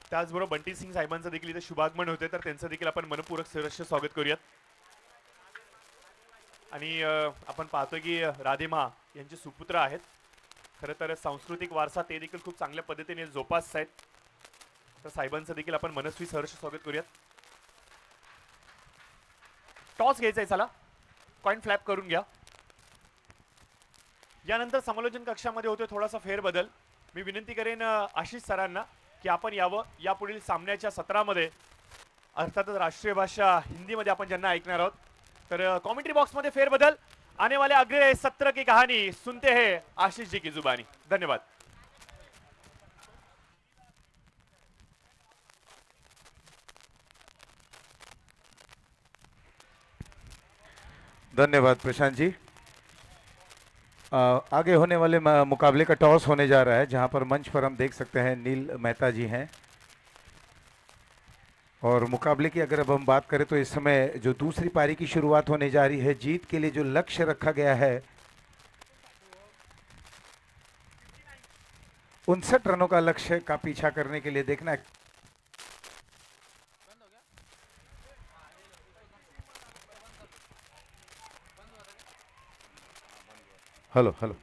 त्याचबरोबर बंटी सिंग साहेबांचं देखील इथे शुभागमन होते, तर त्यांचं देखील आपण मनपूर्वक सहर्ष स्वागत करूयात. आणि आपण पाहतोय की राधेमा यांचे सुपुत्र आहेत. खरं तर सांस्कृतिक वारसा ते देखील खूप चांगल्या पद्धतीने जोपासत आहेत, तर साहेबांचं देखील आपण मनस्वी सहर्ष स्वागत करूयात. टॉस घ्यायचा आहे, चला कॉइन फ्लॅप करून घ्या. यानंतर समालोचन कक्षामध्ये होतोय थोडासा फेरबदल. मी विनंती करेन आशिष सरांना की आपण यावं. यापुढील सामन्याच्या सत्रामध्ये अर्थातच राष्ट्रीय भाषा हिंदीमध्ये आपण ज्यांना ऐकणार आहोत, तर कॉमेंट्री बॉक्स मध्ये फेरबदल. आने वाले अगले सत्र की कहानी सुनते हैं आशीष जी की जुबानी. धन्यवाद. धन्यवाद प्रशांत जी. आगे होने वाले मुकाबले का टॉस होने जा रहा है, जहां पर मंच पर हम देख सकते हैं नील मेहता जी हैं. और मुकाबले की अगर अब हम बात करें तो इस समय जो दूसरी पारी की शुरुआत होने जा रही है, जीत के लिए जो लक्ष्य रखा गया है 59 रनों का लक्ष्य का पीछा करने के लिए देखना है। Hello hello.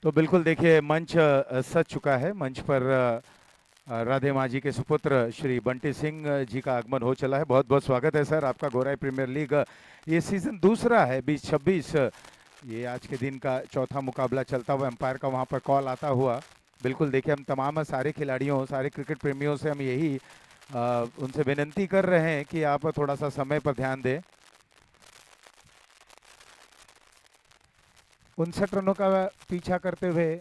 तो बिल्कुल देखिए मंच सज चुका है। मंच पर राधे माँ जी के सुपुत्र श्री बंटी सिंह जी का आगमन हो चला है। बहुत बहुत स्वागत है सर आपका गोराई प्रीमियर लीग। ये सीजन दूसरा है 2026। ये आज के दिन का चौथा मुकाबला चलता हुआ एम्पायर का वहाँ पर कॉल आता हुआ। बिल्कुल देखिए हम तमाम सारे खिलाड़ियों, सारे क्रिकेट प्रेमियों से हम यही उनसे विनती कर रहे हैं कि आप थोड़ा सा समय पर ध्यान दें। 59 रनों का पीछा करते हुए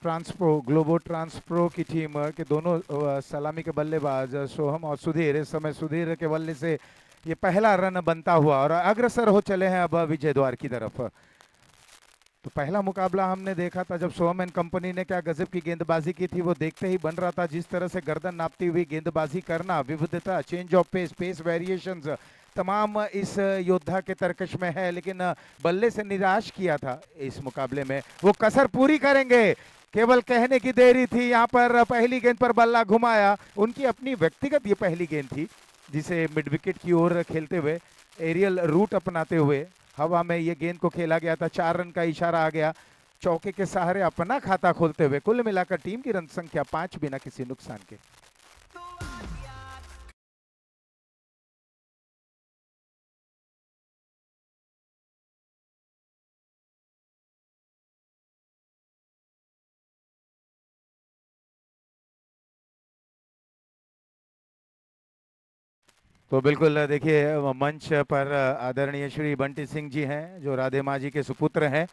ट्रांसप्रो, ग्लोबो ट्रांसप्रो की टीम के दोनों सलामी के बल्लेबाज सोहम और सुधीर, इस समय सुधीर के बल्ले से ये पहला रन बनता हुआ और अग्रसर हो चले हैं अब विजय द्वार की तरफ। तो पहला मुकाबला हमने देखा था जब सोहम एंड कंपनी ने क्या गजब की गेंदबाजी की थी, वो देखते ही बन रहा था। जिस तरह से गर्दन नापती हुई गेंदबाजी करना, विविधता, change of pace, pace variations तमाम इस योद्धा के तरकश में है, लेकिन बल्ले से निराश किया था इस मुकाबले में। वो कसर पूरी करेंगे, केवल कहने की देरी थी। यहाँ पर पहली गेंद पर बल्ला घुमाया, उनकी अपनी व्यक्तिगत ये पहली गेंद थी जिसे मिड विकेट की ओर खेलते हुए, एरियल रूट अपनाते हुए हवा में ये गेंद को खेला गया था। 4 रन का इशारा आ गया, चौके के सहारे अपना खाता खोलते हुए। कुल मिलाकर टीम की रन संख्या 5 बिना किसी नुकसान के। तो बिल्कुल देखिए मंच पर आदरणीय श्री बंटी सिंह जी हैं जो राधे माँ जी के सुपुत्र हैं,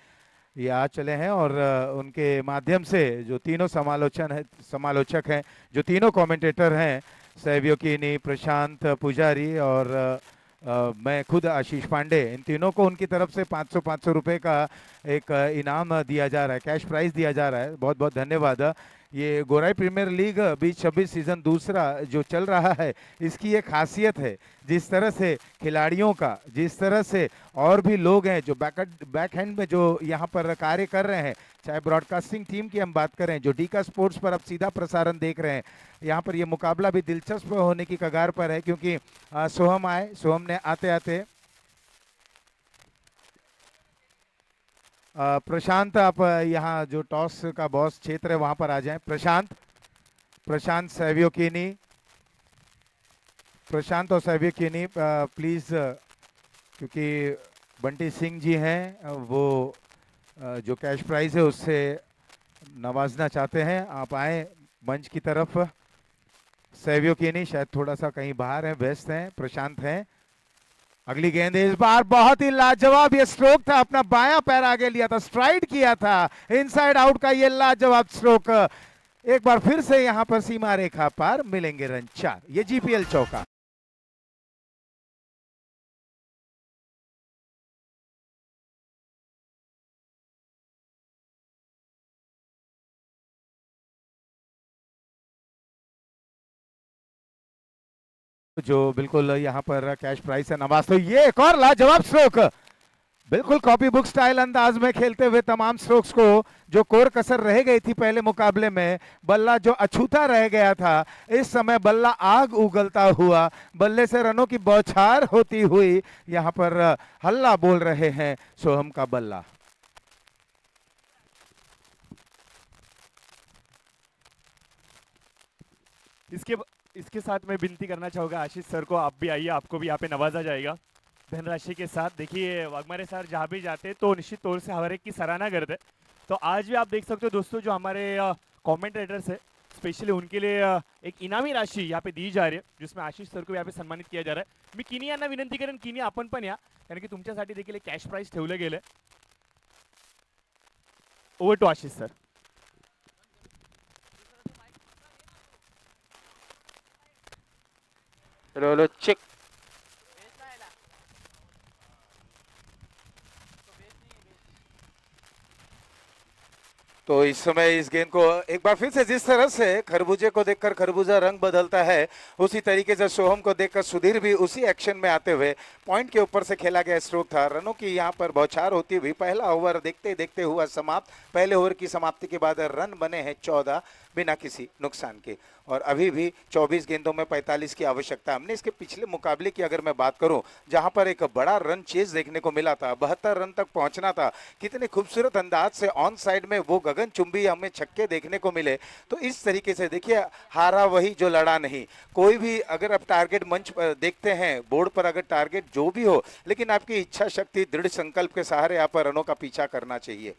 ये आ चले हैं और उनके माध्यम से जो तीनों समालोचक हैं, जो तीनों कमेंटेटर हैं, सहव्योकिनी, प्रशांत पुजारी और मैं खुद आशीष पांडे, इन तीनों को उनकी तरफ से 500 रुपए का एक इनाम दिया जा रहा है, कैश प्राइज दिया जा रहा है। बहुत बहुत धन्यवाद। ये गोराई प्रीमियर लीग 2026 सीजन दूसरा जो चल रहा है, इसकी ये खासियत है, जिस तरह से खिलाड़ियों का, जिस तरह से और भी लोग हैं जो बैक हैंड में जो यहाँ पर कार्य कर रहे हैं, चाहे ब्रॉडकास्टिंग टीम की हम बात करें जो डीका स्पोर्ट्स पर अब सीधा प्रसारण देख रहे हैं, यहाँ पर ये मुकाबला भी दिलचस्प होने की कगार पर है। क्योंकि सोहम आए, सोहम ने आते आते प्रशांत, आप यहाँ जो टॉस का बॉस क्षेत्र है वहां पर आ जाएं। प्रशांत सहव्योकिनी, प्रशांत और सहव्योकिनी प्लीज, क्योंकि बंटी सिंह जी हैं वो जो कैश प्राइज है उससे नवाजना चाहते हैं। आप आए मंच की तरफ। सहव्योकिनी शायद थोड़ा सा कहीं बाहर हैं, व्यस्त हैं। प्रशांत हैं। अगली गेंद इस बार बहुत ही लाजवाब ये स्ट्रोक था, अपना बायां पैर आगे लिया था, स्ट्राइड किया था, इनसाइड आउट का ये लाजवाब स्ट्रोक। एक बार फिर से यहां पर सीमा रेखा पार, मिलेंगे रन 4। ये जीपीएल चौका। जो बिल्कुल यहाँ पर कैश प्राइस है नवाज, तो ये एक और लाजवाब स्ट्रोक, बिल्कुल कॉपी बुक स्टाइल अंदाज में खेलते हुए तमाम स्ट्रोक्स को, जो कोर कसर रह गई थी पहले मुकाबले में, बल्ला जो अछूता रह गया था, इस समय बल्ला आग उगलता हुआ, बल्ले से रनों की बौछार होती हुई यहाँ पर हल्ला बोल रहे हैं सोहम का बल्ला। इसके इसके साथ मैं विनती करना चाहूँगा आशीष सर को, आप भी आइए, आपको भी यहाँ पे नवाजा जाएगा धनराशि के साथ। देखिए वाघमारे सर जहाँ भी जाते तो निश्चित तौर से हर एक की सराहना करते। तो आज भी आप देख सकते हो दोस्तों, जो हमारे कमेंटेटर्स है स्पेशली उनके लिए एक इनामी राशि यहाँ पे दी जा रही है, जिसमें आशीष सर को यहाँ पे सन्मानित किया जा रहा है। मी किनी यांना विनंती करेन, किनी आपण पण या, कारण की तुमच्यासाठी देखील एक कॅश प्राइज ठेवले गेले। Over to Ashish sir. Hello hello check. तो इस समय इस गेंद को एक बार फिर से जिस तरह से खरबूजे को देखकर खरबूजा रंग बदलता है, उसी तरीके से सोहम को देखकर सुधीर भी उसी एक्शन में आते हुए पॉइंट के ऊपर से खेला गया स्ट्रोक था। रनों की यहाँ पर बौछार होती हुई पहला ओवर देखते देखते हुआ समाप्त। पहले ओवर की समाप्ति के बाद रन बने हैं 14 बिना किसी नुकसान के, और अभी भी 24 गेंदों में 45 की आवश्यकता। हमने इसके पिछले मुकाबले की अगर मैं बात करूं, जहां पर एक बड़ा रन चेज देखने को मिला था, 72 रन तक पहुंचना था, कितने खूबसूरत अंदाज से ऑन साइड में वो गगनचुंबी हमें छक्के देखने को मिले। तो इस तरीके से देखिए, हारा वही जो लड़ा नहीं। कोई भी अगर आप टारगेट मंच पर देखते हैं, बोर्ड पर अगर टारगेट जो भी हो, लेकिन आपकी इच्छा शक्ति, दृढ़ संकल्प के सहारे यहाँ पर रनों का पीछा करना चाहिए।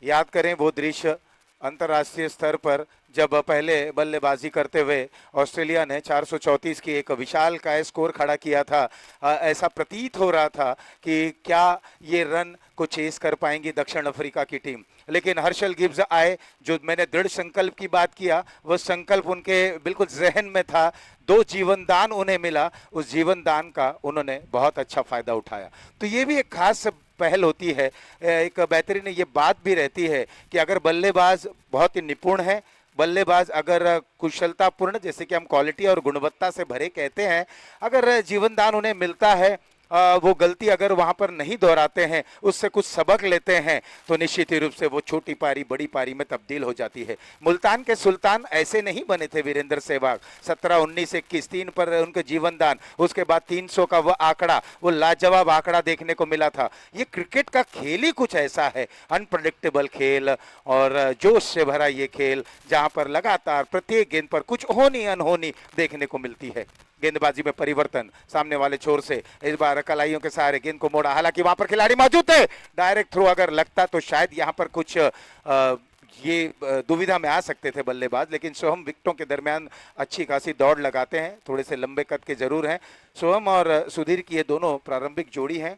याद करें वो दृश्य अंतर्राष्ट्रीय स्तर पर जब पहले बल्लेबाजी करते हुए ऑस्ट्रेलिया ने 434 की एक विशाल का स्कोर खड़ा किया था। ऐसा प्रतीत हो रहा था कि क्या ये रन को चेस कर पाएंगी दक्षिण अफ्रीका की टीम, लेकिन हर्षल गिब्स आए। जो मैंने दृढ़ संकल्प की बात किया, वो संकल्प उनके बिल्कुल जहन में था। 2 जीवन दान उन्हें मिला, उस जीवन दान का उन्होंने बहुत अच्छा फायदा उठाया। तो ये भी एक खास पहल होती है। एक बेहतरीन ये बात भी रहती है कि अगर बल्लेबाज बहुत ही निपुण है, बल्लेबाज अगर कुशलतापूर्ण, जैसे कि हम क्वालिटी और गुणवत्ता से भरे कहते हैं, अगर जीवन दान उन्हें मिलता है, वो गलती अगर वहां पर नहीं दोहराते हैं, उससे कुछ सबक लेते हैं, तो निश्चित ही रूप से वो छोटी पारी बड़ी पारी में तब्दील हो जाती है। मुल्तान के सुल्तान ऐसे नहीं बने थे वीरेंद्र सहवाग। 17, 19, 21 3 पर उनके जीवन दान, उसके बाद 300 का वो आंकड़ा, वो लाजवाब आंकड़ा देखने को मिला था। ये क्रिकेट का खेल ही कुछ ऐसा है, अनप्रडिक्टेबल खेल और जोश से भरा ये खेल, जहां पर लगातार प्रत्येक गेंद पर कुछ होनी अनहोनी देखने को मिलती है। गेंदबाजी में परिवर्तन सामने वाले छोर से, इस बार कलाइयों के सहारे गेंद को मोड़ा, हालांकि वहां पर खिलाड़ी मौजूद थे। डायरेक्ट थ्रो अगर लगता तो शायद यहां पर कुछ ये दुविधा में आ सकते थे बल्लेबाज, लेकिन सोहम विकेटों के दरमियान अच्छी खासी दौड़ लगाते हैं। थोड़े से लंबे कद के जरूर हैं सोहम और सुधीर की, ये दोनों प्रारंभिक जोड़ी हैं।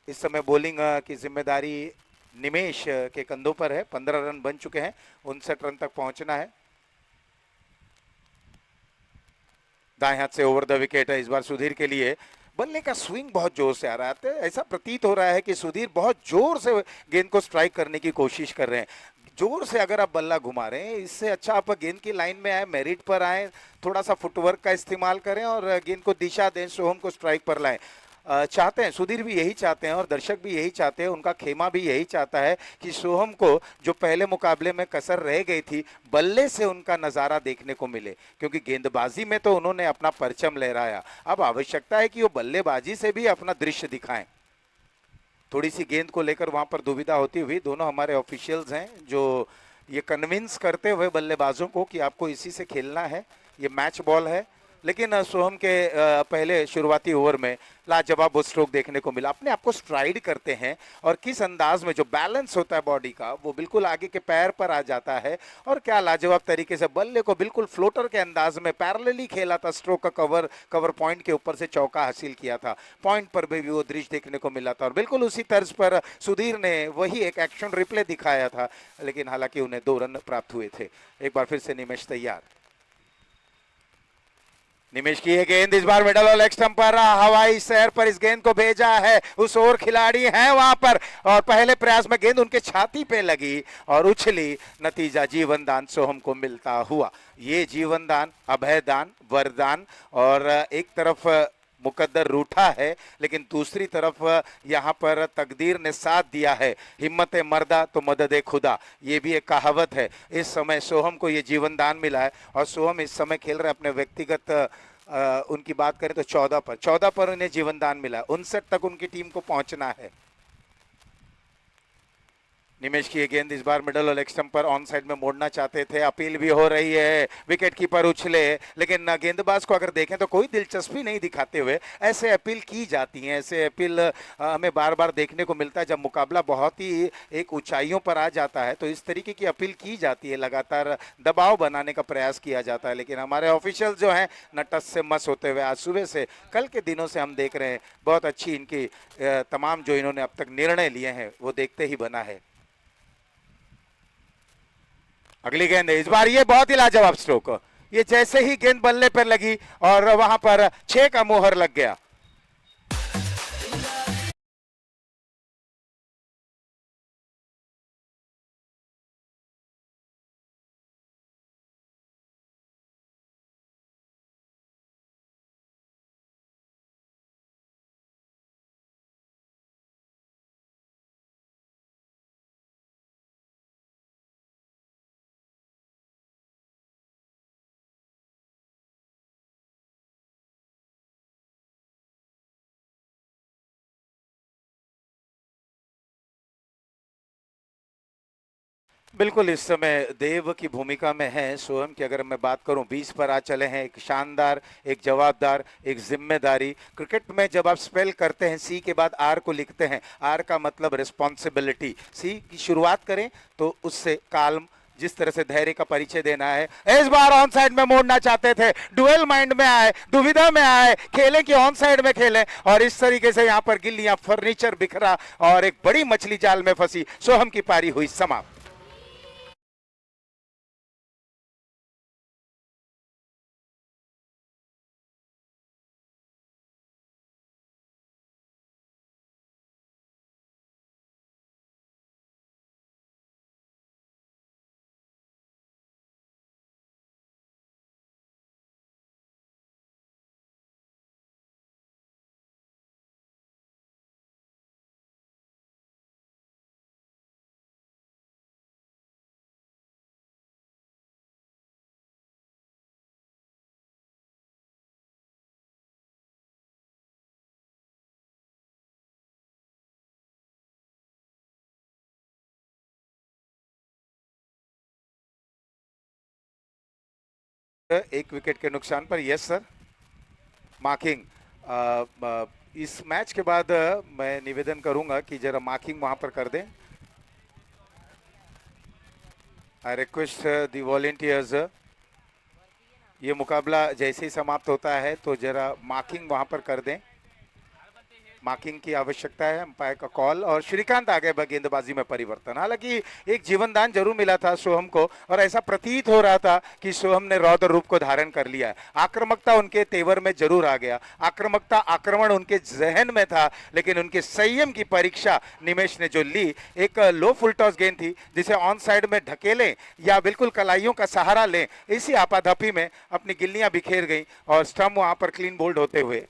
इस समय बॉलिंग की जिम्मेदारी निमेश के कंधों पर है। 15 रन बन चुके हैं, 59 रन तक पहुंचना है। दाएं हाथ से ओवर द विकेट है इस बार सुधीर के लिए। बल्ले का स्विंग बहुत जोर से आ रहा है, ऐसा प्रतीत हो रहा है कि सुधीर बहुत जोर से गेंद को स्ट्राइक करने की कोशिश कर रहे हैं। जोर से अगर आप बल्ला घुमा रहे हैं, इससे अच्छा आप गेंद की लाइन में आए, मेरिट पर आए, थोड़ा सा फुटवर्क का इस्तेमाल करें और गेंद को दिशा दें, सोहम को स्ट्राइक पर लाएं। चाहते हैं, सुधीर भी यही चाहते हैं और दर्शक भी यही चाहते हैं, उनका खेमा भी यही चाहता है कि सोहम को जो पहले मुकाबले में कसर रह गई थी, बल्ले से उनका नज़ारा देखने को मिले, क्योंकि गेंदबाजी में तो उन्होंने अपना परचम लहराया। अब आवश्यकता है कि वो बल्लेबाजी से भी अपना दृश्य दिखाएं। थोड़ी सी गेंद को लेकर वहां पर दुविधा होती हुई दोनों हमारे ऑफिशियल्स हैं जो ये कन्विंस करते हुए बल्लेबाजों को कि आपको इसी से खेलना है, ये मैच बॉल है। लेकिन सोहम के पहले शुरुआती ओवर में लाजवाब वो स्ट्रोक देखने को मिला। अपने आप को स्ट्राइड करते हैं और किस अंदाज में जो बैलेंस होता है बॉडी का, वो बिल्कुल आगे के पैर पर आ जाता है। और क्या लाजवाब तरीके से बल्ले को बिल्कुल फ्लोटर के अंदाज में पैरेलली खेला था, स्ट्रोक का कवर पॉइंट के ऊपर से चौका हासिल किया था। पॉइंट पर भी वो दृश्य देखने को मिला था और बिल्कुल उसी तर्ज पर सुधीर ने वही एक एक्शन रिप्ले दिखाया था, लेकिन हालांकि उन्हें 2 रन प्राप्त हुए थे। एक बार फिर से निमेश तैयार। निमेश की है गेंद, इस बार मिडल और लेग स्टंप पर हवाई सैर पर इस गेंद को भेजा है। उस ओर खिलाड़ी हैं वहां पर और पहले प्रयास में गेंद उनके छाती पे लगी और उछली। नतीजा जीवन दान सोहम को मिलता हुआ। ये जीवन दान, अभय दान, वरदान, और एक तरफ मुकद्दर रूठा है, लेकिन दूसरी तरफ यहाँ पर तकदीर ने साथ दिया है। हिम्मत मर्दा तो मदद खुदा, ये भी एक कहावत है। इस समय सोहम को ये जीवन दान मिला है और सोहम इस समय खेल रहे अपने व्यक्तिगत उनकी बात करें तो 14 पर उन्हें जीवन दान मिला है। 59 तक उनकी टीम को पहुंचना है। निमेश की ये गेंद इस बार मिडल और leg stump per on side में मोड़ना चाहते थे, अपील भी हो रही है, विकेट कीपर उछले, लेकिन गेंदबाज को अगर देखें तो कोई दिलचस्पी नहीं दिखाते हुए ऐसे अपील की जाती हैं। ऐसे अपील हमें बार बार देखने को मिलता है जब मुकाबला बहुत ही एक ऊंचाइयों पर आ जाता है, तो इस तरीके की अपील की जाती है, लगातार दबाव बनाने का प्रयास किया जाता है। लेकिन हमारे ऑफिशियल जो हैं न टस से मस होते हुए आज सुबह से कल के दिनों से हम देख रहे हैं, बहुत अच्छी इनकी तमाम जो इन्होंने अब तक निर्णय लिए हैं वो देखते ही बना है। अगली गेंद है इस बार, ये बहुत ही लाजवाब स्ट्रोक, ये जैसे ही गेंद बल्ले पर लगी और वहां पर 6 का मोहर लग गया। बिल्कुल इस समय देव की भूमिका में है सोहम की। अगर मैं बात करूं 20 पर आ चले हैं, एक शानदार, एक जवाबदार, एक जिम्मेदारी। क्रिकेट में जब आप स्पेल करते हैं सी के बाद आर को लिखते हैं, आर का मतलब रिस्पॉन्सिबिलिटी। सी की शुरुआत करें तो उससे काल्म, जिस तरह से धैर्य का परिचय देना है। इस बार ऑन साइड में मोड़ना चाहते थे, डुएल माइंड में आए, दुविधा में आए, खेलें कि ऑन साइड में खेलें, और इस तरीके से यहां पर गिल्लियां, फर्नीचर बिखरा और एक बड़ी मछली जाल में फंसी। सोहम की पारी हुई समाप्त। एक विकेट के नुकसान पर। Yes sir, marking. इस मैच के बाद मैं निवेदन करूंगा कि जरा मार्किंग वहां पर कर दें। आई रिक्वेस्ट द वॉलेंटियर्स, ये मुकाबला जैसे ही समाप्त होता है तो जरा मार्किंग वहां पर कर दें। मार्किंग की आवश्यकता है, अंपायर का कॉल। और श्रीकांत आ गए गेंदबाजी में परिवर्तन। हालांकि एक जीवनदान जरूर मिला था सोहम को, और ऐसा प्रतीत हो रहा था कि सोहम ने रौद्र रूप को धारण कर लिया है। आक्रामकता उनके तेवर में जरूर आ गया, आक्रामकता, आक्रमण उनके जहन में था, लेकिन उनके संयम की परीक्षा निमेश ने जो ली, एक लो फुल टॉस गेंद थी जिसे ऑन साइड में ढकेलें या बिल्कुल कलाइयों का सहारा लें, इसी आपाधापी में अपनी गिल्लियां बिखेर गई और स्टंप वहां पर क्लीन बोल्ड होते हुए।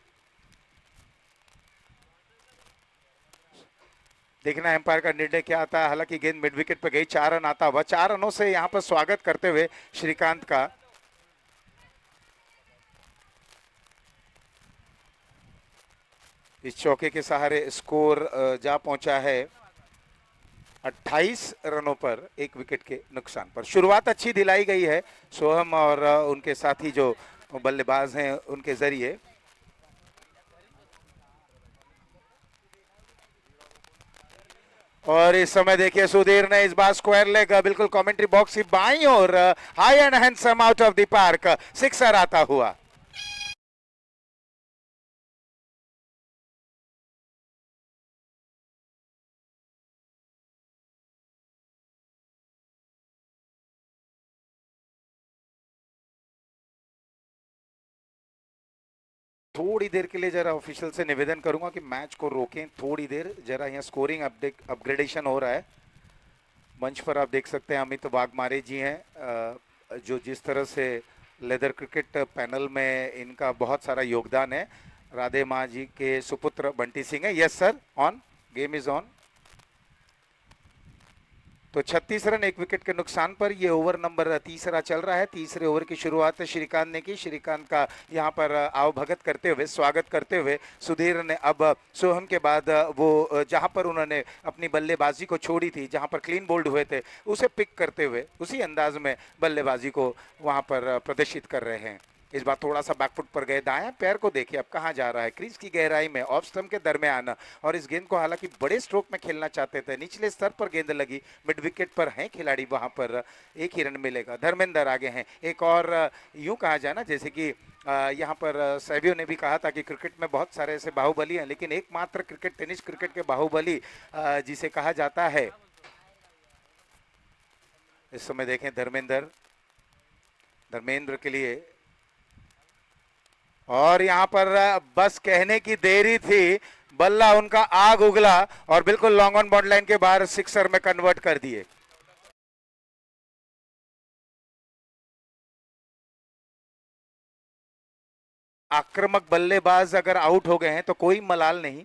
देखना एम्पायर का निर्णय क्या आता है। हालांकि गेंद मिड विकेट पर गई, 4 रन आता हुआ। 4 रनों से यहां पर स्वागत करते हुए श्रीकांत का। इस चौके के सहारे स्कोर जा पहुंचा है 28 रनों पर, 1 विकेट के नुकसान पर। शुरुआत अच्छी दिलाई गई है सोहम और उनके साथी जो बल्लेबाज हैं उनके जरिए। और इस समय देखिए सुधीर ने इस बार स्क्वायर लेग बिल्कुल कमेंट्री बॉक्स की बाईं और high and handsome out of the park, sixer आता हुआ। थोड़ी देर के लिए जरा ऑफिशियल से निवेदन करूंगा कि मैच को रोकें थोड़ी देर, जरा यहाँ स्कोरिंग अपग्रेडेशन हो रहा है। मंच पर आप देख सकते हैं अमित वाघमारे जी हैं, जो जिस तरह से लेदर क्रिकेट पैनल में इनका बहुत सारा योगदान है। राधे माँ जी के सुपुत्र बंटी सिंह है। Yes sir, on, game is on. तो 36 रन 1 विकेट के नुकसान पर ये ओवर नंबर तीसरा चल रहा है। तीसरे ओवर की शुरुआत श्रीकांत ने की। श्रीकांत का यहाँ पर आवभगत करते हुए, स्वागत करते हुए सुधीर ने अब सोहम के बाद वो जहाँ पर उन्होंने अपनी बल्लेबाजी को छोड़ी थी, जहाँ पर क्लीन बोल्ड हुए थे, उसे पिक करते हुए उसी अंदाज में बल्लेबाजी को वहाँ पर प्रदर्शित कर रहे हैं। इस बार थोड़ा सा बैकफुट पर गए, दाएं पैर को देखिए अब कहाँ जा रहा है, क्रीज की गहराई में, ऑफ स्टंप के दरमियान। और इस गेंद को हालांकि बड़े स्ट्रोक में खेलना चाहते थे, निचले स्तर पर गेंद लगी, मिड विकेट पर हैं खिलाड़ी, वहां पर 1 ही रन मिलेगा। धर्मेंद्र आगे हैं। एक और यूं कहा जाए ना, जैसे कि यहाँ पर सैवियो ने भी कहा था कि क्रिकेट में बहुत सारे ऐसे बाहुबली हैं, लेकिन एकमात्र क्रिकेट, टेनिस क्रिकेट के बाहुबली जिसे कहा जाता है। इस समय देखें धर्मेंद्र के लिए, और यहां पर बस कहने की देरी थी, बल्ला उनका आग उगला और बिल्कुल लॉन्ग ऑन बॉर्डर लाइन के बाहर सिक्सर में कन्वर्ट कर दिए। आक्रामक बल्लेबाज अगर आउट हो गए हैं तो कोई मलाल नहीं,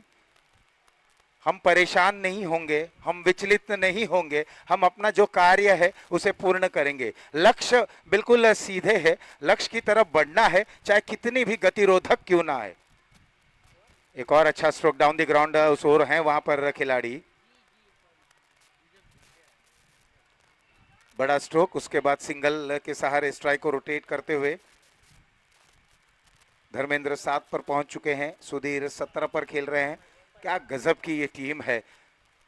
हम परेशान नहीं होंगे, हम विचलित नहीं होंगे, हम अपना जो कार्य है उसे पूर्ण करेंगे। लक्ष्य बिल्कुल सीधे है, लक्ष्य की तरफ बढ़ना है, चाहे कितनी भी गतिरोधक क्यों ना आए। एक और अच्छा स्ट्रोक डाउन द ग्राउंड उस ओर है वहां पर खिलाड़ी। बड़ा स्ट्रोक, उसके बाद सिंगल के सहारे स्ट्राइक को रोटेट करते हुए धर्मेंद्र 7 पर पहुंच चुके हैं, सुधीर 17 पर खेल रहे हैं। क्या गजब की ये टीम है,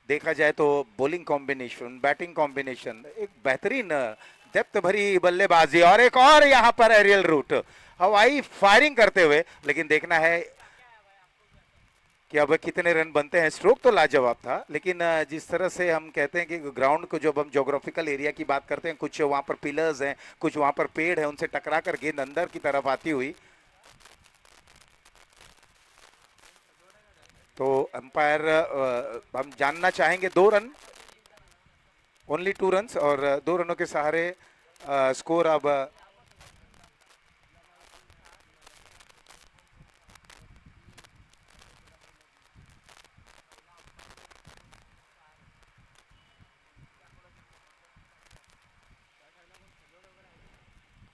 देखा जाए तो बॉलिंग कॉम्बिनेशन, बैटिंग कॉम्बिनेशन, एक बेहतरीन डेप्थ भरी बल्लेबाजी और एक और यहां पर एरियल रूट, हवाई फायरिंग करते हुए। लेकिन देखना है कि अब कितने रन बनते हैं। स्ट्रोक तो लाजवाब था, लेकिन जिस तरह से हम कहते हैं कि ग्राउंड को जब हम ज्योग्राफिकल एरिया की बात करते हैं, कुछ वहां पर पिलर्स हैं, कुछ वहां पर पेड़ है, उनसे टकरा कर गेंद अंदर की तरफ आती हुई, तो अंपायर हम जानना चाहेंगे 2 रन, ओनली 2 रन, और 2 रनों के सहारे स्कोर अब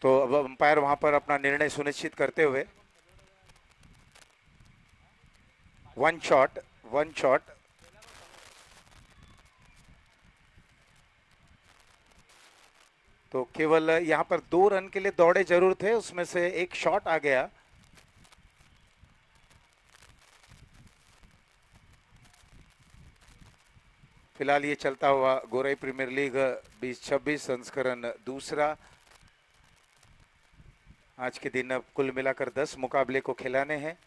तो अब अंपायर वहां पर अपना निर्णय सुनिश्चित करते हुए 1 शॉट, 1 शॉट, तो केवल यहां पर 2 रन के लिए दौड़े जरूर थे, उसमें से एक शॉट आ गया। फिलहाल ये चलता हुआ गोरई प्रीमियर लीग 2026 संस्करण दूसरा, आज के दिन कुल मिलाकर 10 मुकाबले को खिलाने हैं,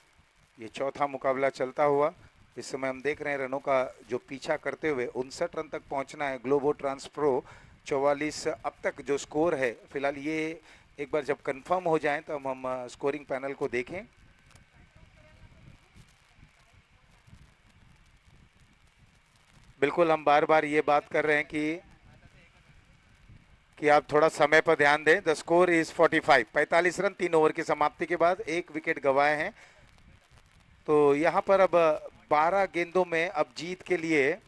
ये चौथा मुकाबला चलता हुआ। इस समय हम देख रहे हैं रनों का जो पीछा करते हुए 59 रन तक पहुंचना है ग्लोबो ट्रांसप्रो 44 अब तक जो स्कोर है। फिलहाल ये एक बार जब कंफर्म हो जाए तो हम स्कोरिंग पैनल को देखें। बिल्कुल, हम बार बार ये बात कर रहे हैं कि आप थोड़ा समय पर ध्यान दें। The score is 45, 45 run 3 over की समाप्ति के बाद, 1 विकेट गंवाए हैं। तो यहाँ पर अब 12 गेंदों में अब जीत के लिए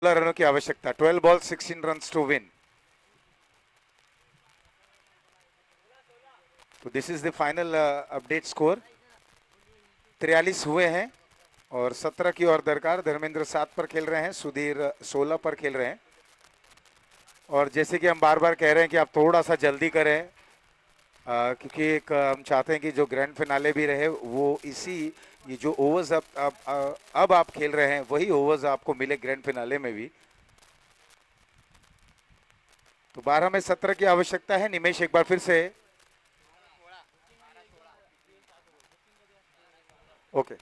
16 रनों की आवश्यकता, 12 बॉल 16 रन्स टू विन। तो this is the final update score. 43 हुए हैं और 17 की ओर दरकार। धर्मेंद्र 7 पर खेल रहे हैं, सुधीर 16 पर खेल रहे हैं। और जैसे कि हम बार बार कह रहे हैं कि आप थोड़ा सा जल्दी करें, क्योंकि एक हम चाहते हैं कि जो ग्रैंड फिनाले भी रहे वो इसी ये जो ओवर्स अब आप खेल रहे हैं वही ओवर्स आपको मिले ग्रैंड फिनाले में भी। तो 12 में 17 की आवश्यकता है। निमेश एक बार फिर से, ओके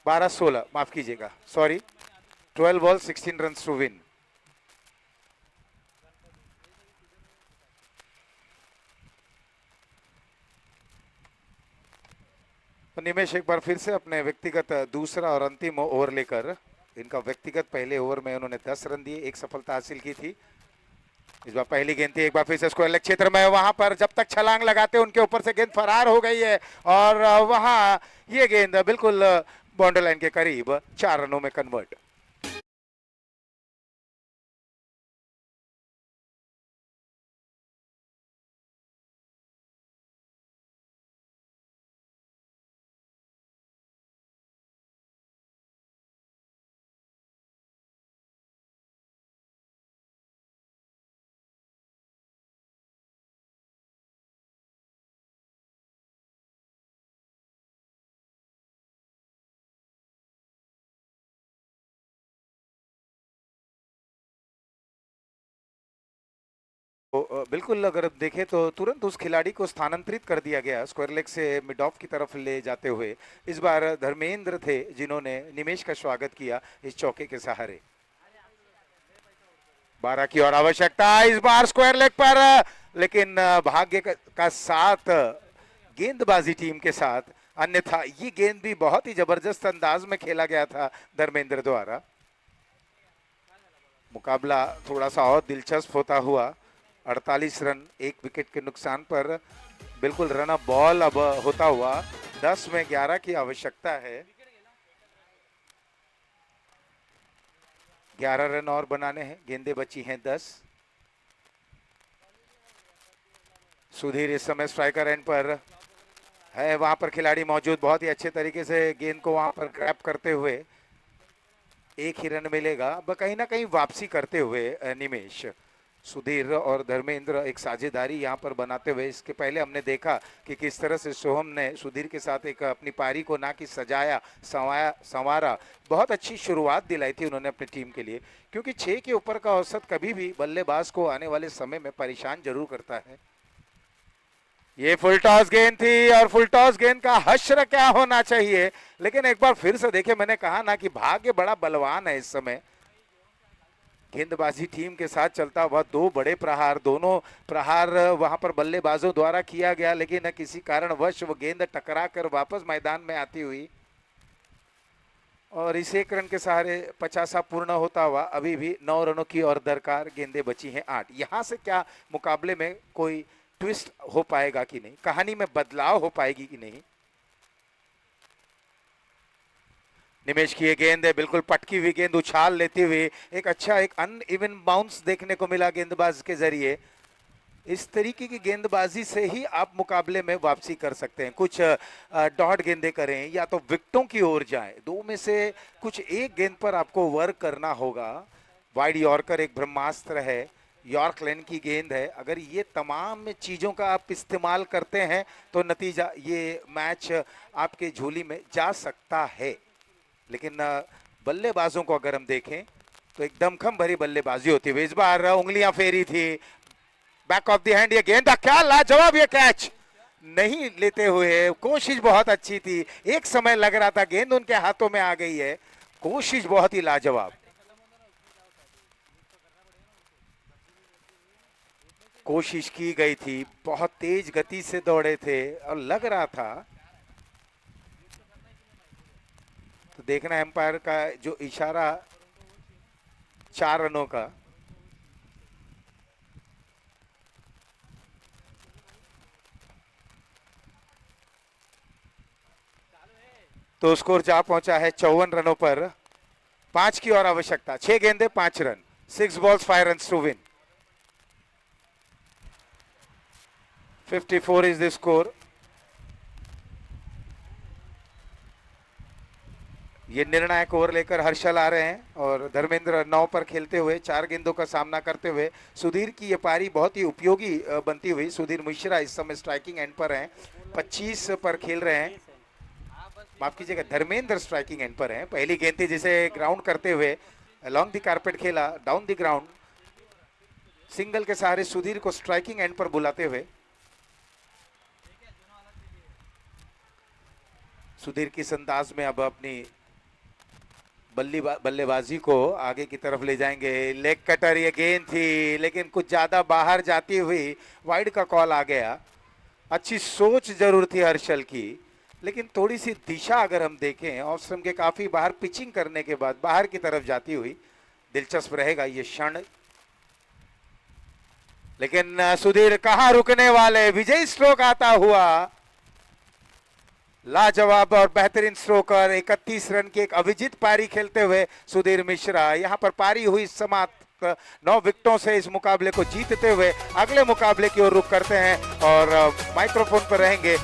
12-16 माफ कीजिएगा, sorry, 12 ball 16 runs to win. तो निमेश एक बार फिर से अपने व्यक्तिगत दूसरा और अंतिम ओवर लेकर, इनका व्यक्तिगत पहले ओवर में उन्होंने 10 रन दिए, एक सफलता हासिल की थी। इस बार पहली गेंद थी, एक बार फिर से स्क्वायर लेग क्षेत्र में, वहां पर जब तक छलांग लगाते उनके ऊपर से गेंद फरार हो गई है और वहां ये गेंद बिल्कुल बाउंड्री लाइन के करीब 4 रनों में कन्वर्ट। तो बिल्कुल अगर देखें तो तुरंत उस खिलाड़ी को स्थानांतरित कर दिया गया, स्क्वायर लेग से मिड ऑफ की तरफ ले जाते हुए। इस बार धर्मेंद्र थे जिन्होंने निमेश का स्वागत किया इस चौके के सहारे। 12 की और आवश्यकता इस बार स्क्वायर लेग पर, लेकिन भाग्य का साथ गेंदबाजी टीम के साथ, अन्यथा ये गेंद भी बहुत ही जबरदस्त अंदाज में खेला गया था धर्मेंद्र द्वारा। मुकाबला थोड़ा सा और दिलचस्प होता हुआ। 48 रन, एक विकेट के नुकसान पर बिल्कुल रन अप बॉल अब होता हुआ 10 में 11 की आवश्यकता है। 11 रन और बनाने हैं, गेंदें बची हैं 10। सुधीर इस समय स्ट्राइकर एंड पर है, वहां पर खिलाड़ी मौजूद, बहुत ही अच्छे तरीके से गेंद को वहां पर ग्रैब करते हुए। एक ही रन मिलेगा, कहीं ना कहीं वापसी करते हुए निमेश, सुधीर और धर्मेंद्र एक साझेदारी यहां पर बनाते हुए। इसके पहले हमने देखा कि किस तरह से सोहम ने सुधीर के साथ एक अपनी पारी को ना कि सजाया संवारा, बहुत अच्छी शुरुआत दिलाई थी उन्होंने अपनी टीम के लिए, क्योंकि 6 के ऊपर का औसत कभी भी बल्लेबाज को आने वाले समय में परेशान जरूर करता है। ये फुल टॉस गेंद थी और फुल टॉस गेंद का हश्र क्या होना चाहिए, लेकिन एक बार फिर से देखिए, मैंने कहा ना कि भाग्य बड़ा बलवान है इस समय। गेंदबाजी टीम के साथ चलता हुआ 2 बड़े प्रहार, दोनों प्रहार वहां पर बल्लेबाजों द्वारा किया गया, लेकिन किसी कारणवश वो गेंद टकरा कर वापस मैदान में आती हुई। और इस 1 रन के सहारे 50 पूर्ण होता हुआ अभी भी 9 रनों की और दरकार, गेंदें बची हैं 8। यहां से क्या मुकाबले में कोई ट्विस्ट हो पाएगा कि नहीं, कहानी में बदलाव हो पाएगी कि नहीं। निमेश की ये गेंद है, बिल्कुल पटकी हुई गेंद उछाल लेती हुई, एक अच्छा एक अनइवन बाउंस देखने को मिला गेंदबाज के जरिए। इस तरीके की गेंदबाजी से ही आप मुकाबले में वापसी कर सकते हैं। कुछ डॉट गेंदें करें या तो विकेटों की ओर जाएं, 2 में से कुछ एक गेंद पर आपको वर्क करना होगा। वाइड यॉर्कर एक ब्रह्मास्त्र है, यॉर्क लेन की गेंद है, अगर ये तमाम चीज़ों का आप इस्तेमाल करते हैं तो नतीजा ये मैच आपके झोली में जा सकता है। लेकिन बल्लेबाजों को अगर हम देखें तो एक दमखम भरी बल्लेबाजी होती हुई। इस बार उंगलियां फेरी थी, बैक ऑफ द हैंड, ये गेंद क्या लाजवाब, ये कैच नहीं लेते हुए, कोशिश बहुत अच्छी थी, एक समय लग रहा था गेंद उनके हाथों में आ गई है, कोशिश बहुत ही लाजवाब, कोशिश की गई थी, बहुत तेज गति से दौड़े थे और लग रहा था। तो देखना एम्पायर का जो इशारा 4 रनों का, तो स्कोर जा पहुंचा है 54 रनों पर। 5 की और आवश्यकता, 6 गेंदे 5 run, 6 balls 5 runs to win. 54 is the score. ये निर्णायक ओवर लेकर हर्षल आ रहे हैं और धर्मेंद्र 9 पर खेलते हुए 4 गेंदों का सामना करते हुए सुधीर की ये पारी बहुत ही उपयोगी बनती हुई। सुधीर मिश्रा इस समय स्ट्राइकिंग एंड पर हैं, 25 पर खेल रहे हैं, माफ कीजिएगा धर्मेंद्र स्ट्राइकिंग एंड पर हैं। पहली गेंद थी जिसे ग्राउंड करते हुए अलॉन्ग द कारपेट खेला, डाउन द ग्राउंड, सिंगल के सहारे सुधीर को स्ट्राइकिंग एंड पर बुलाते हुए सुधीर किस अंदाज में अब अपनी बल्लेबाजी को आगे की तरफ ले जाएंगे। लेग कटर ये गेंद थी लेकिन कुछ ज्यादा बाहर जाती हुई वाइड का कॉल आ गया। अच्छी सोच जरूर थी हर्षल की, लेकिन थोड़ी सी दिशा अगर हम देखें ऑफ स्टंप के काफी बाहर पिचिंग करने के बाद बाहर की तरफ जाती हुई, दिलचस्प रहेगा ये क्षण। लेकिन सुधीर कहां रुकने वाले, विजयी स्ट्रोक आता हुआ, लाजवाब और बेहतरीन स्ट्रोकर 31 रन की एक अविजित पारी खेलते हुए सुधीर मिश्रा यहां पर पारी हुई समाप्त 9 विकेटों से इस मुकाबले को जीतते हुए अगले मुकाबले की ओर रुख करते हैं और माइक्रोफोन पर रहेंगे